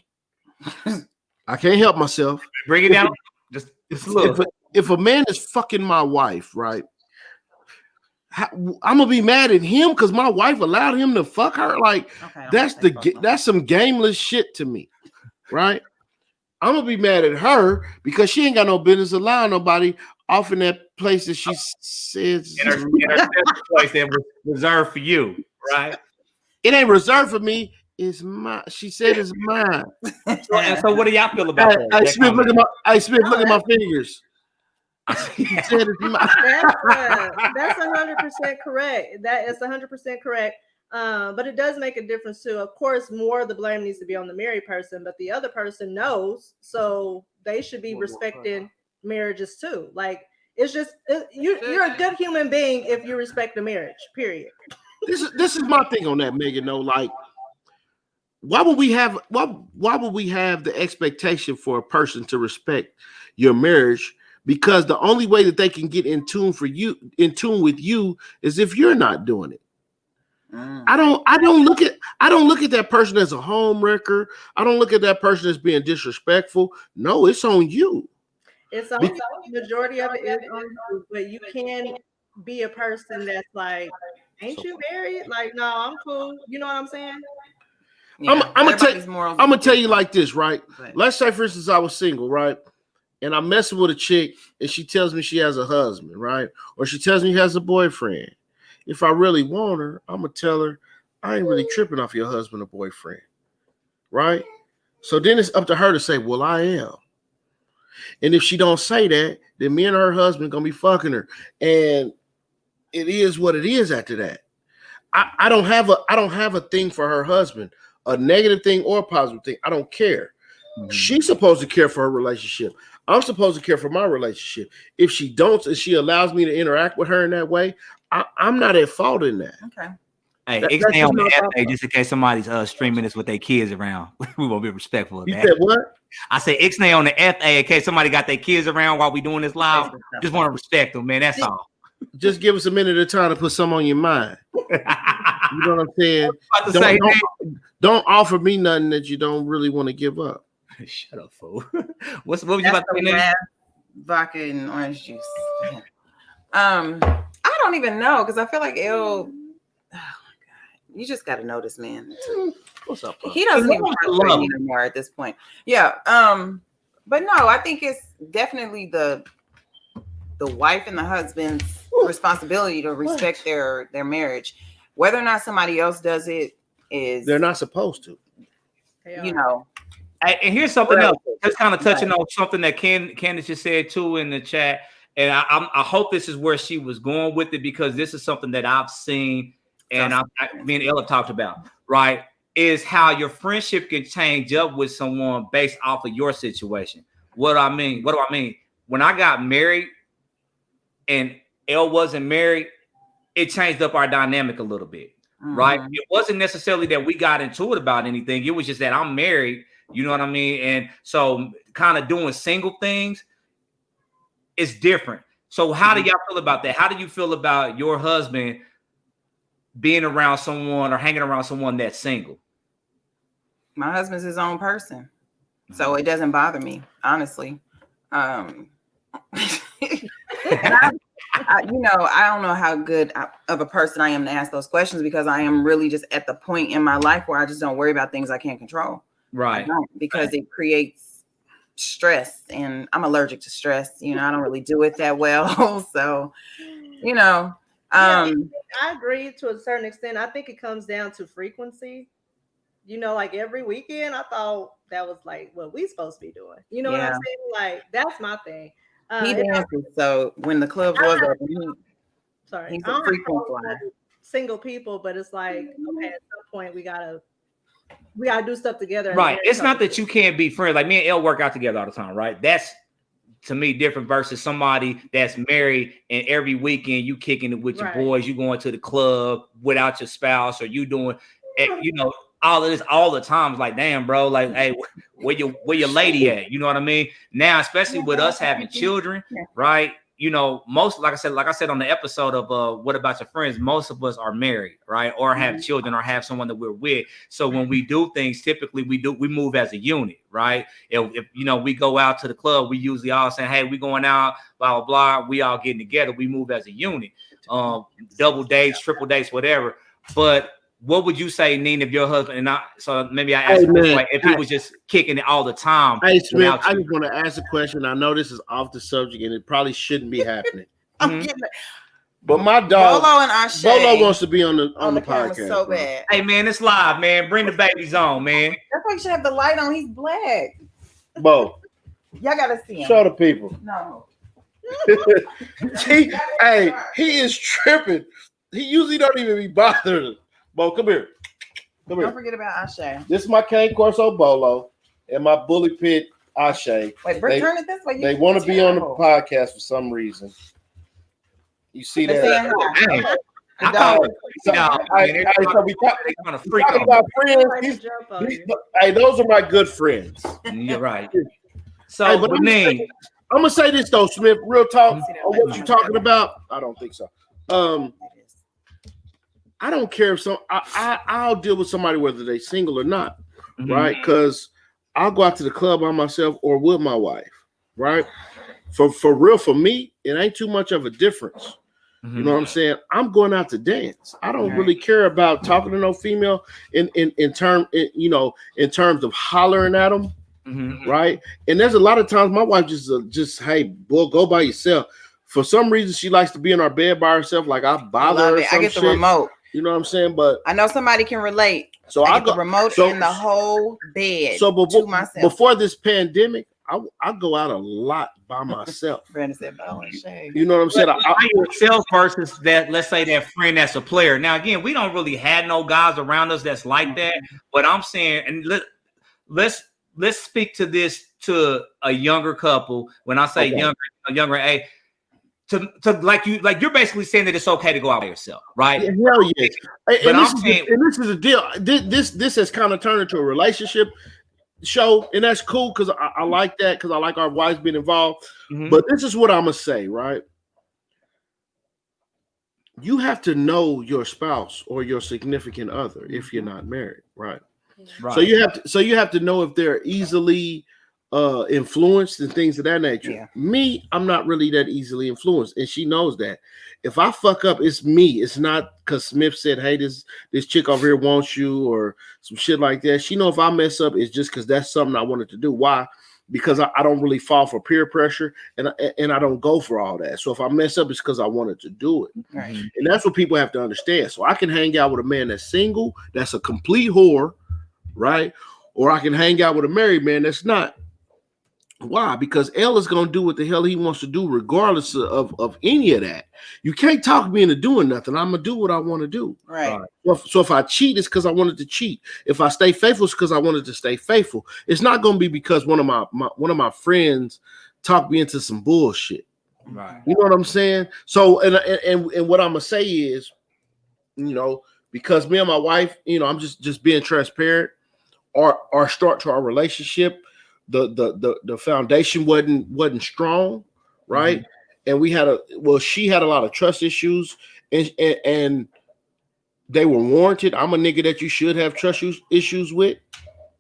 I can't help myself. Bring it down. Just If a man is fucking my wife, right? I'm gonna be mad at him because my wife allowed him to fuck her. Like Okay, that's some gameless shit to me, right? I'm gonna be mad at her because she ain't got no business allowing nobody off in that place that she says in her place that was reserved for you, right? it ain't reserved for me. It's mine. She said it's mine. So what do y'all feel about that? Hey, Smith, look at my fingers. She said it's mine. That's 100% correct. That is 100% correct. But it does make a difference too. Of course, more of the blame needs to be on the married person, but the other person knows, so they should be respecting marriages too. Like it's just you're a good human being if you respect the marriage. Period. This is my thing on that, Megan. Though, like, why would we have the expectation for a person to respect your marriage? Because the only way that they can get in tune with you is if you're not doing it. I don't look at that person as a home wrecker. I don't look at that person as being disrespectful. No, it's on you. It's on the majority of it is on you, but you can be a person that's like, ain't you married? Like, no, I'm cool. You know what I'm saying? Yeah, I'm gonna tell you like this, right? But Let's say, for instance, I was single, right? And I'm messing with a chick and she tells me she has a husband, right? Or she tells me she has a boyfriend. If I really want her, I'm going to tell her, I ain't really tripping off your husband or boyfriend, right? So then it's up to her to say, well, I am. And if she don't say that, then me and her husband going to be fucking her. And it is what it is after that. I don't have a thing for her husband, a negative thing or a positive thing. I don't care. Mm-hmm. She's supposed to care for her relationship. I'm supposed to care for my relationship. If she don't, and she allows me to interact with her in that way, I'm not at fault in that. Okay. Hey, ixnay on the FA, just in case somebody's streaming this with their kids around. We won't be respectful of that. You said what? I said ixnay on the FA in case somebody got their kids around while we doing this live. Just want to respect them, man. That's all. Just give us a minute of time to put some on your mind. You know what I'm saying? Don't offer me nothing that you don't really want to give up. Shut up, fool. What was you about to say? Vodka and orange juice. I don't even know because I feel like oh my god, you just got to know this man. What's up? He doesn't even love me anymore at this point. Yeah. But no, I think it's definitely the wife and the husband's responsibility to respect their marriage. Whether or not somebody else does it is they're not supposed to. You know. And here's something Right. else. Just kind of touching on something that Candace just said too in the chat. And I hope this is where she was going with it, because this is something that I've seen and me and Ella talked about, right? Is how your friendship can change up with someone based off of your situation. What do I mean? When I got married and Elle wasn't married, it changed up our dynamic a little bit, right? It wasn't necessarily that we got into it about anything. It was just that I'm married, you know what I mean? And so kind of doing single things is different. So how do y'all feel about that? How do you feel about your husband being around someone or hanging around someone that's single? My husband's his own person, so it doesn't bother me, honestly. And I don't know how good of a person I am to ask those questions, because I am really just at the point in my life where I just don't worry about things I can't control. Right. Because it creates stress, and I'm allergic to stress. I don't really do it that well. So, I agree to a certain extent. I think it comes down to frequency. Like every weekend, I thought that was like what we supposed to be doing. You know what I'm saying? Like, that's my thing. He dances, so when the club was open, he's a frequent flyer. Single people, but it's like, okay, at some point we gotta do stuff together. Right. It's not that you can't be friends. Like me and Elle work out together all the time, right? That's to me different versus somebody that's married and every weekend you kicking it with your boys, you going to the club without your spouse, or you doing, all of this all the time. It's like, damn, bro, like, hey, where your lady at? You know what I mean? Now, especially with us having children, right? Most, like I said on the episode of What About Your Friends, most of us are married, right? Or have children or have someone that we're with. So when we do things, typically we move as a unit, right? If we go out to the club, we usually all saying, hey, we going out, blah, blah, blah. We all getting together. We move as a unit, double dates, triple dates, whatever. But what would you say, Nina, if your husband maybe I asked if he was just kicking it all the time? Hey, Smith, I just want to ask a question. I know this is off the subject and it probably shouldn't be happening. But my dog, Bolo wants to be on the podcast. So bad. Hey, man, it's live, man. Bring the babies on, man. That's why you should have the light on. He's black. Bo, y'all gotta see him. Show the people. No. He is tripping. He usually don't even be bothered. Bo, come here. Don't forget about Ashe. This is my Cane Corso Bolo and my Bully Pit Ashe. Wait, turn it this way. They want to be on the podcast for some reason. You see that? Hey, those are my good friends. You're right. So, I'm gonna say this though, Smith. Real talk on what you're talking about. I don't think so. I don't care if I'll deal with somebody whether they're single or not, right? Because I'll go out to the club by myself or with my wife, right? For real, for me, it ain't too much of a difference. You know what I'm saying? I'm going out to dance. I don't really care about talking to no female in terms of hollering at them, right? And there's a lot of times my wife just hey, boy, go by yourself. For some reason, she likes to be in our bed by herself. Like I bother her. I get the remote. You know what I'm saying? But I know somebody can relate. So I get the remote in the whole bed. So before this pandemic, I go out a lot by myself. Brandon said, "Oh, shame." You know what I'm saying? I yourself versus that. Let's say that friend that's a player. Now again, we don't really have no guys around us that's like that. But I'm saying, and let's speak to this to a younger couple. When I say younger age. To like you're basically saying that it's okay to go out by yourself, right? Yeah, hell yes. But this is a deal. This has kind of turned into a relationship show, and that's cool because I like that because I like our wives being involved. But this is what I'm gonna say, right? You have to know your spouse or your significant other if you're not married, right? Right. So you have to know if they're easily influenced and things of that nature. Yeah. Me, I'm not really that easily influenced, and she knows that. If I fuck up, it's me. It's not because Smith said, "Hey, this chick over here wants you," or some shit like that. She know if I mess up, it's just because that's something I wanted to do. Why? Because I don't really fall for peer pressure, and I don't go for all that. So if I mess up, it's because I wanted to do it. Right. And that's what people have to understand. So I can hang out with a man that's single, that's a complete whore, right? or I can hang out with a married man that's not. Why? Because L is gonna do what the hell he wants to do, regardless of any of that. You can't talk me into doing nothing. I'm gonna do what I want to do. Right. So if I cheat, it's because I wanted to cheat. If I stay faithful, it's because I wanted to stay faithful. It's not gonna be because one of my friends talked me into some bullshit. Right. You know what I'm saying? So and what I'm gonna say is, because me and my wife, I'm just being transparent. Our start to our relationship, the foundation wasn't strong, right? Mm-hmm. And she had a lot of trust issues, and they were warranted. I'm a nigga that you should have trust issues with,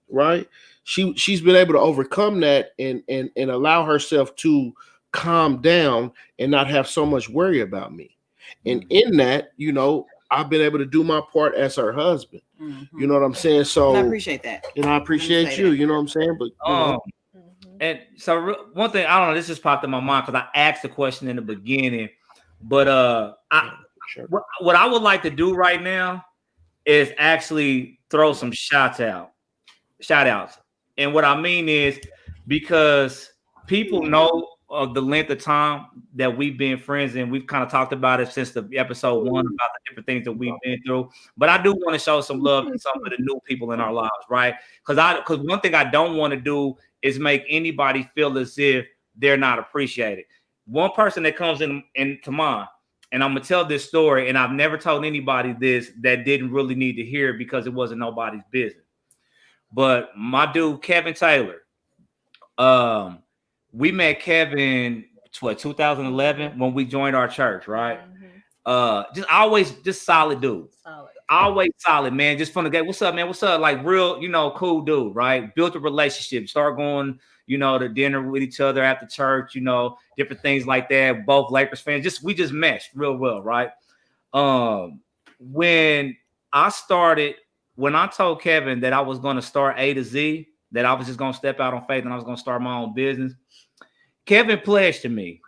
right? She's been able to overcome that and allow herself to calm down and not have so much worry about me. And in that, I've been able to do my part as her husband. Mm-hmm. You know what I'm saying? So and I appreciate that. And I appreciate you. You know what I'm saying? But and so one thing, I don't know, this just popped in my mind because I asked the question in the beginning, but what I would like to do right now is actually throw some shout outs. And what I mean is, because people know of the length of time that we've been friends, and we've kind of talked about it since the episode 1 about the different things that we've been through. But I do want to show some love to some of the new people in our lives, right? Because one thing I don't want to do is make anybody feel as if they're not appreciated. One person that comes into mind, and I'm gonna tell this story, and I've never told anybody this that didn't really need to hear it because it wasn't nobody's business. But my dude Kevin Taylor, we met Kevin 2011 when we joined our church, right? Mm-hmm. Just solid dude. Always solid, man. Just from the gate. What's up, man? What's up? Like real, cool dude, right? Built a relationship, start going, to dinner with each other after church, different things like that. Both Lakers fans. We just meshed real well, right? When I told Kevin that I was going to start A to Z, that I was just going to step out on faith and I was going to start my own business, Kevin pledged to me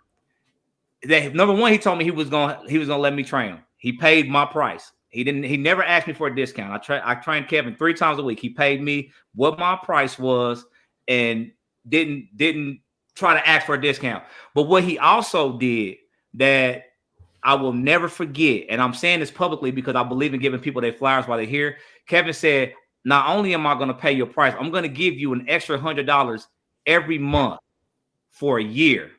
that, number one, he told me he was going to let me train him. He paid my price. He never asked me for a discount. I trained Kevin 3 times a week. He paid me what my price was and didn't try to ask for a discount. But what he also did that I will never forget, and I'm saying this publicly because I believe in giving people their flowers while they're here. Kevin said, not only am I going to pay your price, I'm going to give you an extra $100 every month for a year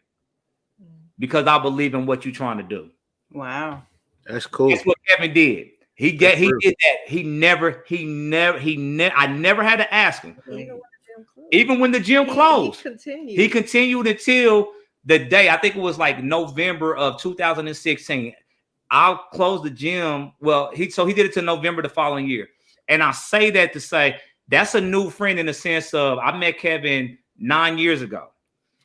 because I believe in what you're trying to do. Wow. That's cool. That's what Kevin did. He did that. I never had to ask him. Even when the gym closed. He continued until the day, I think it was like November of 2016. I'll close the gym. Well, he did it to November the following year. And I say that to say that's a new friend in the sense of I met Kevin 9 years ago.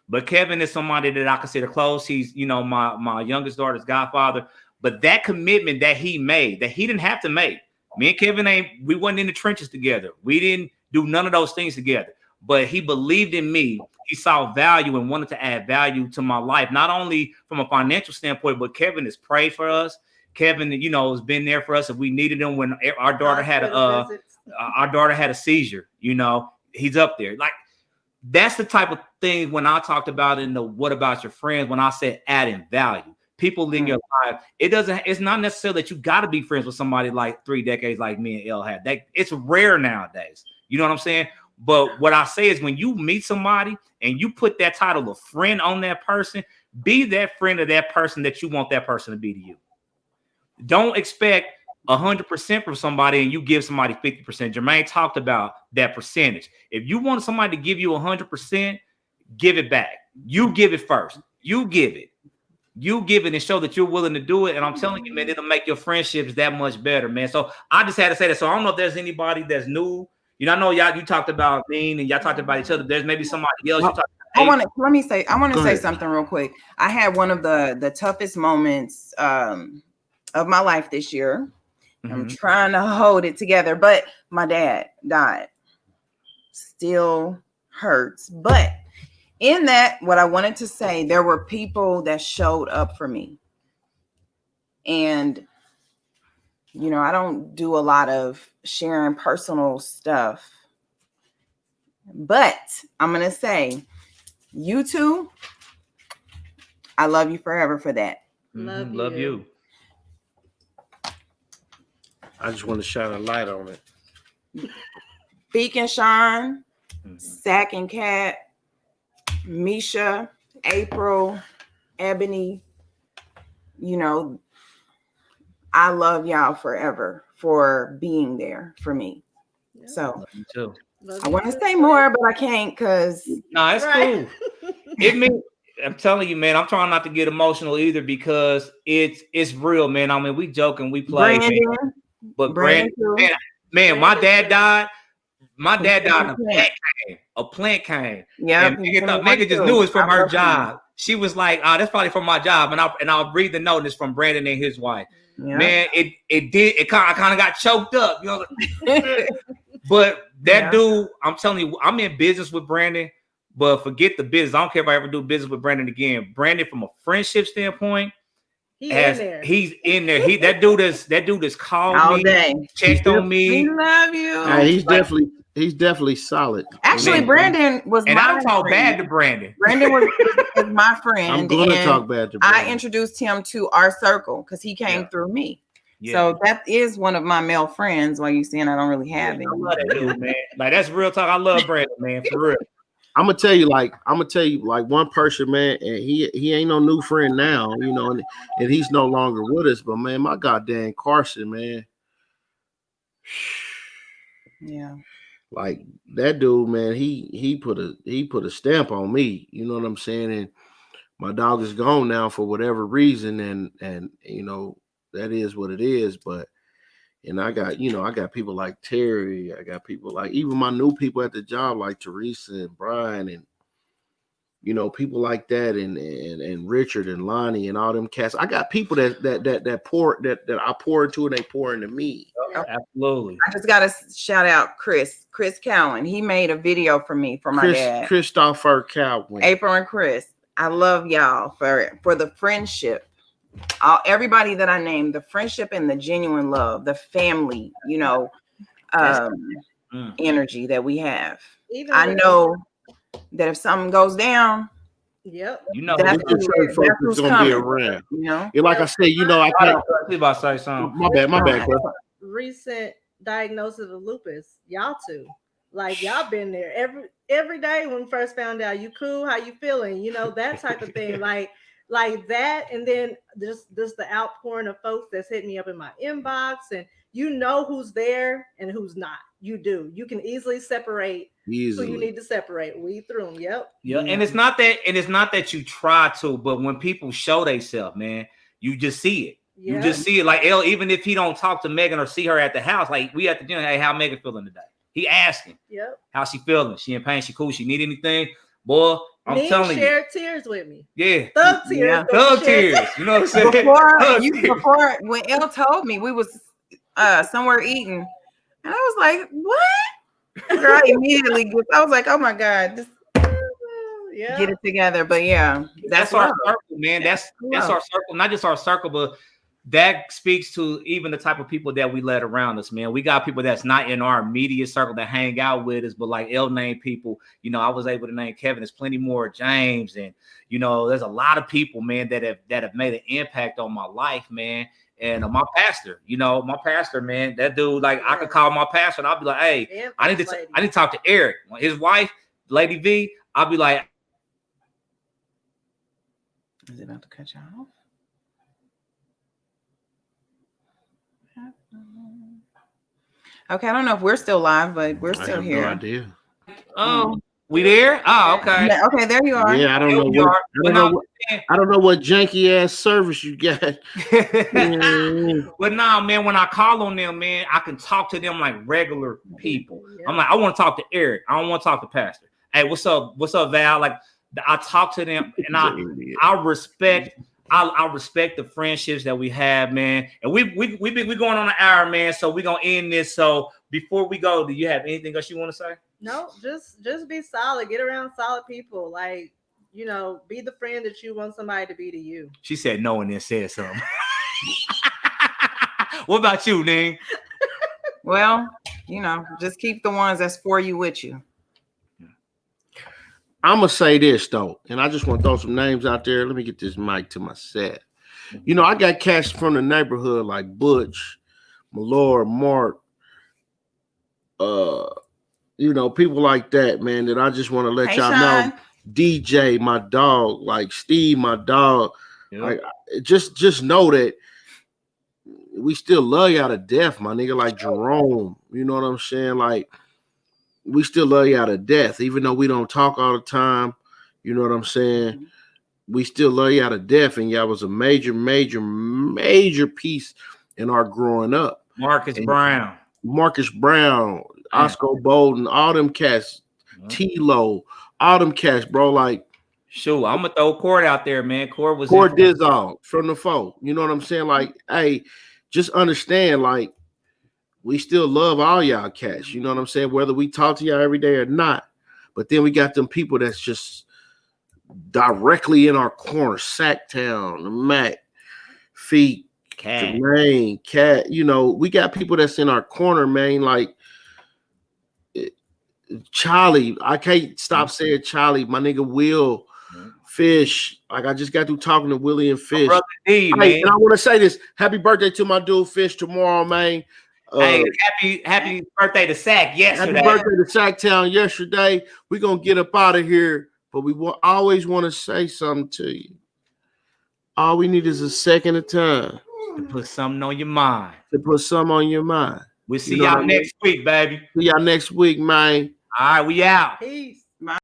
But Kevin is somebody that I consider close. He's, my youngest daughter's godfather. But that commitment that he made, that he didn't have to make. Me and Kevin we wasn't in the trenches together. We didn't do none of those things together. But he believed in me. He saw value and wanted to add value to my life, not only from a financial standpoint, but Kevin has prayed for us. Kevin, has been there for us if we needed him when our daughter had a seizure. He's up there. Like, that's the type of thing when I talked about in the What About Your Friends, when I said adding value. People in your life, it's not necessarily that you got to be friends with somebody like 3 decades like me and El had. It's rare nowadays. You know what I'm saying? But what I say is when you meet somebody and you put that title of friend on that person, be that friend of that person that you want that person to be to you. Don't expect 100% from somebody and you give somebody 50%. Jermaine talked about that percentage. If you want somebody to give you 100%, give it back. You give it first. You give it and show that you're willing to do it. And I'm telling you, man, it'll make your friendships that much better, man. So I just had to say that. So I don't know if there's anybody that's new. I know you talked about me and y'all talked about each other. There's maybe somebody else. I want to say something real quick. I had one of the toughest moments of my life this year. Mm-hmm. I'm trying to hold it together, but my dad died. Still hurts. But in that, what I wanted to say, there were people that showed up for me. And, I don't do a lot of sharing personal stuff But I'm gonna say, you two, I love you forever for that. Love you. I just want to shine a light on it. Beak and Sean, Sack and Cat, Misha, April, Ebony, you know, I love y'all forever for being there for me. Yeah. So Love you too. Love I you want to too. say more, but I can't because No, it's Right. cool. It mean, I'm telling you, man. I'm trying not to get emotional either because it's real, man. I mean, we joking, we play, man, Brandon, but Brandon Brandon, too. man, my Brandon dad too. died. My dad died in a Plant. plant came. Yep. And Megan just knew it's from her job. She was like, that's probably from my job. And I'll read the note. It's from Brandon and his wife. Yep. Man, I kind of got choked up, you know. But that Yeah. dude, I'm telling you, I'm in business with Brandon, but forget the business. I don't care if I ever do business with Brandon again. Brandon, from a friendship standpoint, He in there. he's in there. That dude has called All me, day. checked on me. We love you. He's definitely solid. Actually, Man. Brandon was And my I don't talk friend. bad to Brandon. Brandon was my friend. I'm going to and talk bad to I Brandon. introduced him to our circle because he came Yeah. through me. Yeah. So that is one of my male friends. While you saying I don't really have I any. love that dude, man. Like, that's real talk. I love Brandon, man, for real. I'm gonna tell you like one person, man, and he ain't no new friend now, you know, and he's no longer with us. But man, my goddamn Carson, man, Yeah. like that dude, man, he put a stamp on me. You know what I'm saying? And my dog is gone now for whatever reason, and you know that is what it is. But and I got people like Terry, I got people like even my new people at the job like Teresa and Brian and you know, people like that and Richard and Lonnie and all them cats. I got people that I pour into and they pour into me. Absolutely. I just gotta shout out Chris Cowan. He made a video for me for my dad. Christopher Cowan. April and Chris. I love y'all for the friendship. Everybody that I named, the friendship and the genuine love, the family, you know, energy that we have. Even I with- know that if something goes down, Yep. You know, That's The church folks who's is gonna be coming. around. you know. And like I said, you know, I I can't. was about to say something. My bad. Chris. Recent diagnosis of lupus. Y'all two, like y'all been there every day when we first found out. You cool? How you feeling? You know, that type of thing. like that, and then just the outpouring of folks that's hitting me up in my inbox, and you know who's there and who's not. You do. You can easily separate who you need to separate. Weed through them. Yep. Yeah, and it's not that you try to, but when people show themselves, man, you just see it. Yeah. You just see it. Like L, even if he don't talk to Megan or see her at the house, like we at the dinner, hey, how Megan feeling today? He asking, Yep. how she feeling? She in pain? She cool? She need anything? Boy, I'm Nene telling you, shared tears with me. yeah, Thug tears. Yeah. but thug she shared tears. You know what I'm saying? Before when Elle told me we was somewhere eating, and I was like, "What?" Girl, I immediately I was like, "Oh my god, just Yeah. get it together." But yeah, That's our love. circle, man. That's love. our circle. Not just our circle, but that speaks to even the type of people that we let around us, man. We got people that's not in our immediate circle that hang out with us, but like L name people, you know, I was able to name Kevin. There's plenty more, James, and you know, there's a lot of people, man, that have made an impact on my life, man. And my pastor, man, that dude, like I could call my pastor and I'll be like, hey, And I need first to lady. talk to Eric, his wife, Lady V. I'll be like, Is it about to cut you off? Okay, I don't know if we're still live, but we're I still have here. no idea. oh, we there? Oh, okay. Yeah, okay, there you are. Yeah, I don't Here know we what. are. But no, I don't know what janky ass service you got. but nah, man, when I call on them, man, I can talk to them like regular people. Yeah. I'm like, I want to talk to Eric. I don't want to talk to Pastor. Hey, what's up? What's up, Val? Like, I talk to them, and I respect. I respect the friendships that we have, man. And we going on an hour, man. So we're gonna end this. So before we go, do you have anything else you want to say? No, just be solid. Get around solid people. Like, you know, be the friend that you want somebody to be to you. She said no and then said something. What about you, Ning? Well, you know, just keep the ones that's for you with you. I'm gonna say this though, and I just want to throw some names out there. Let me get this mic to myself. You know, I got cats from the neighborhood like Butch, Malor, Mark, you know, people like that, man, that I just want to let Hey, y'all Sean. know. DJ, my dog, like Steve, my dog. Yep. Like just know that we still love y'all to death, my nigga. Like Jerome, you know what I'm saying? Like we still love y'all to death, even though we don't talk all the time. You know what I'm saying? We still love y'all to death, and y'all was a major piece in our growing up. Marcus And Brown. Marcus Brown, Oscar Bolden, all them cats, T-Lo, all them cats, bro. Like, Sure, I'm gonna throw Cord out there, man. Cord was Cord Dizal from the foe. You know what I'm saying? Like, hey, just understand, like, we still love all y'all cats. You know what I'm saying? Whether we talk to y'all every day or not. But then we got them people that's just directly in our corner. Sacktown, the Mac, Feet, Cat. Jermaine, Cat. You know, we got people that's in our corner, man. Like Charlie. I can't stop saying Charlie. My nigga Will, Fish. Like I just got through talking to Willie and Fish. Brother D, man. Hey, and I want to say this. Happy birthday to my dude Fish tomorrow, man. Hey, happy birthday to Sack yesterday. Happy birthday to Sacktown yesterday. We're going to get up out of here, but we always want to say something to you. All we need is a second of time. To put something on your mind. To put something on your mind. We'll see y'all next week, baby. See y'all next week, man. All right, we out. Peace.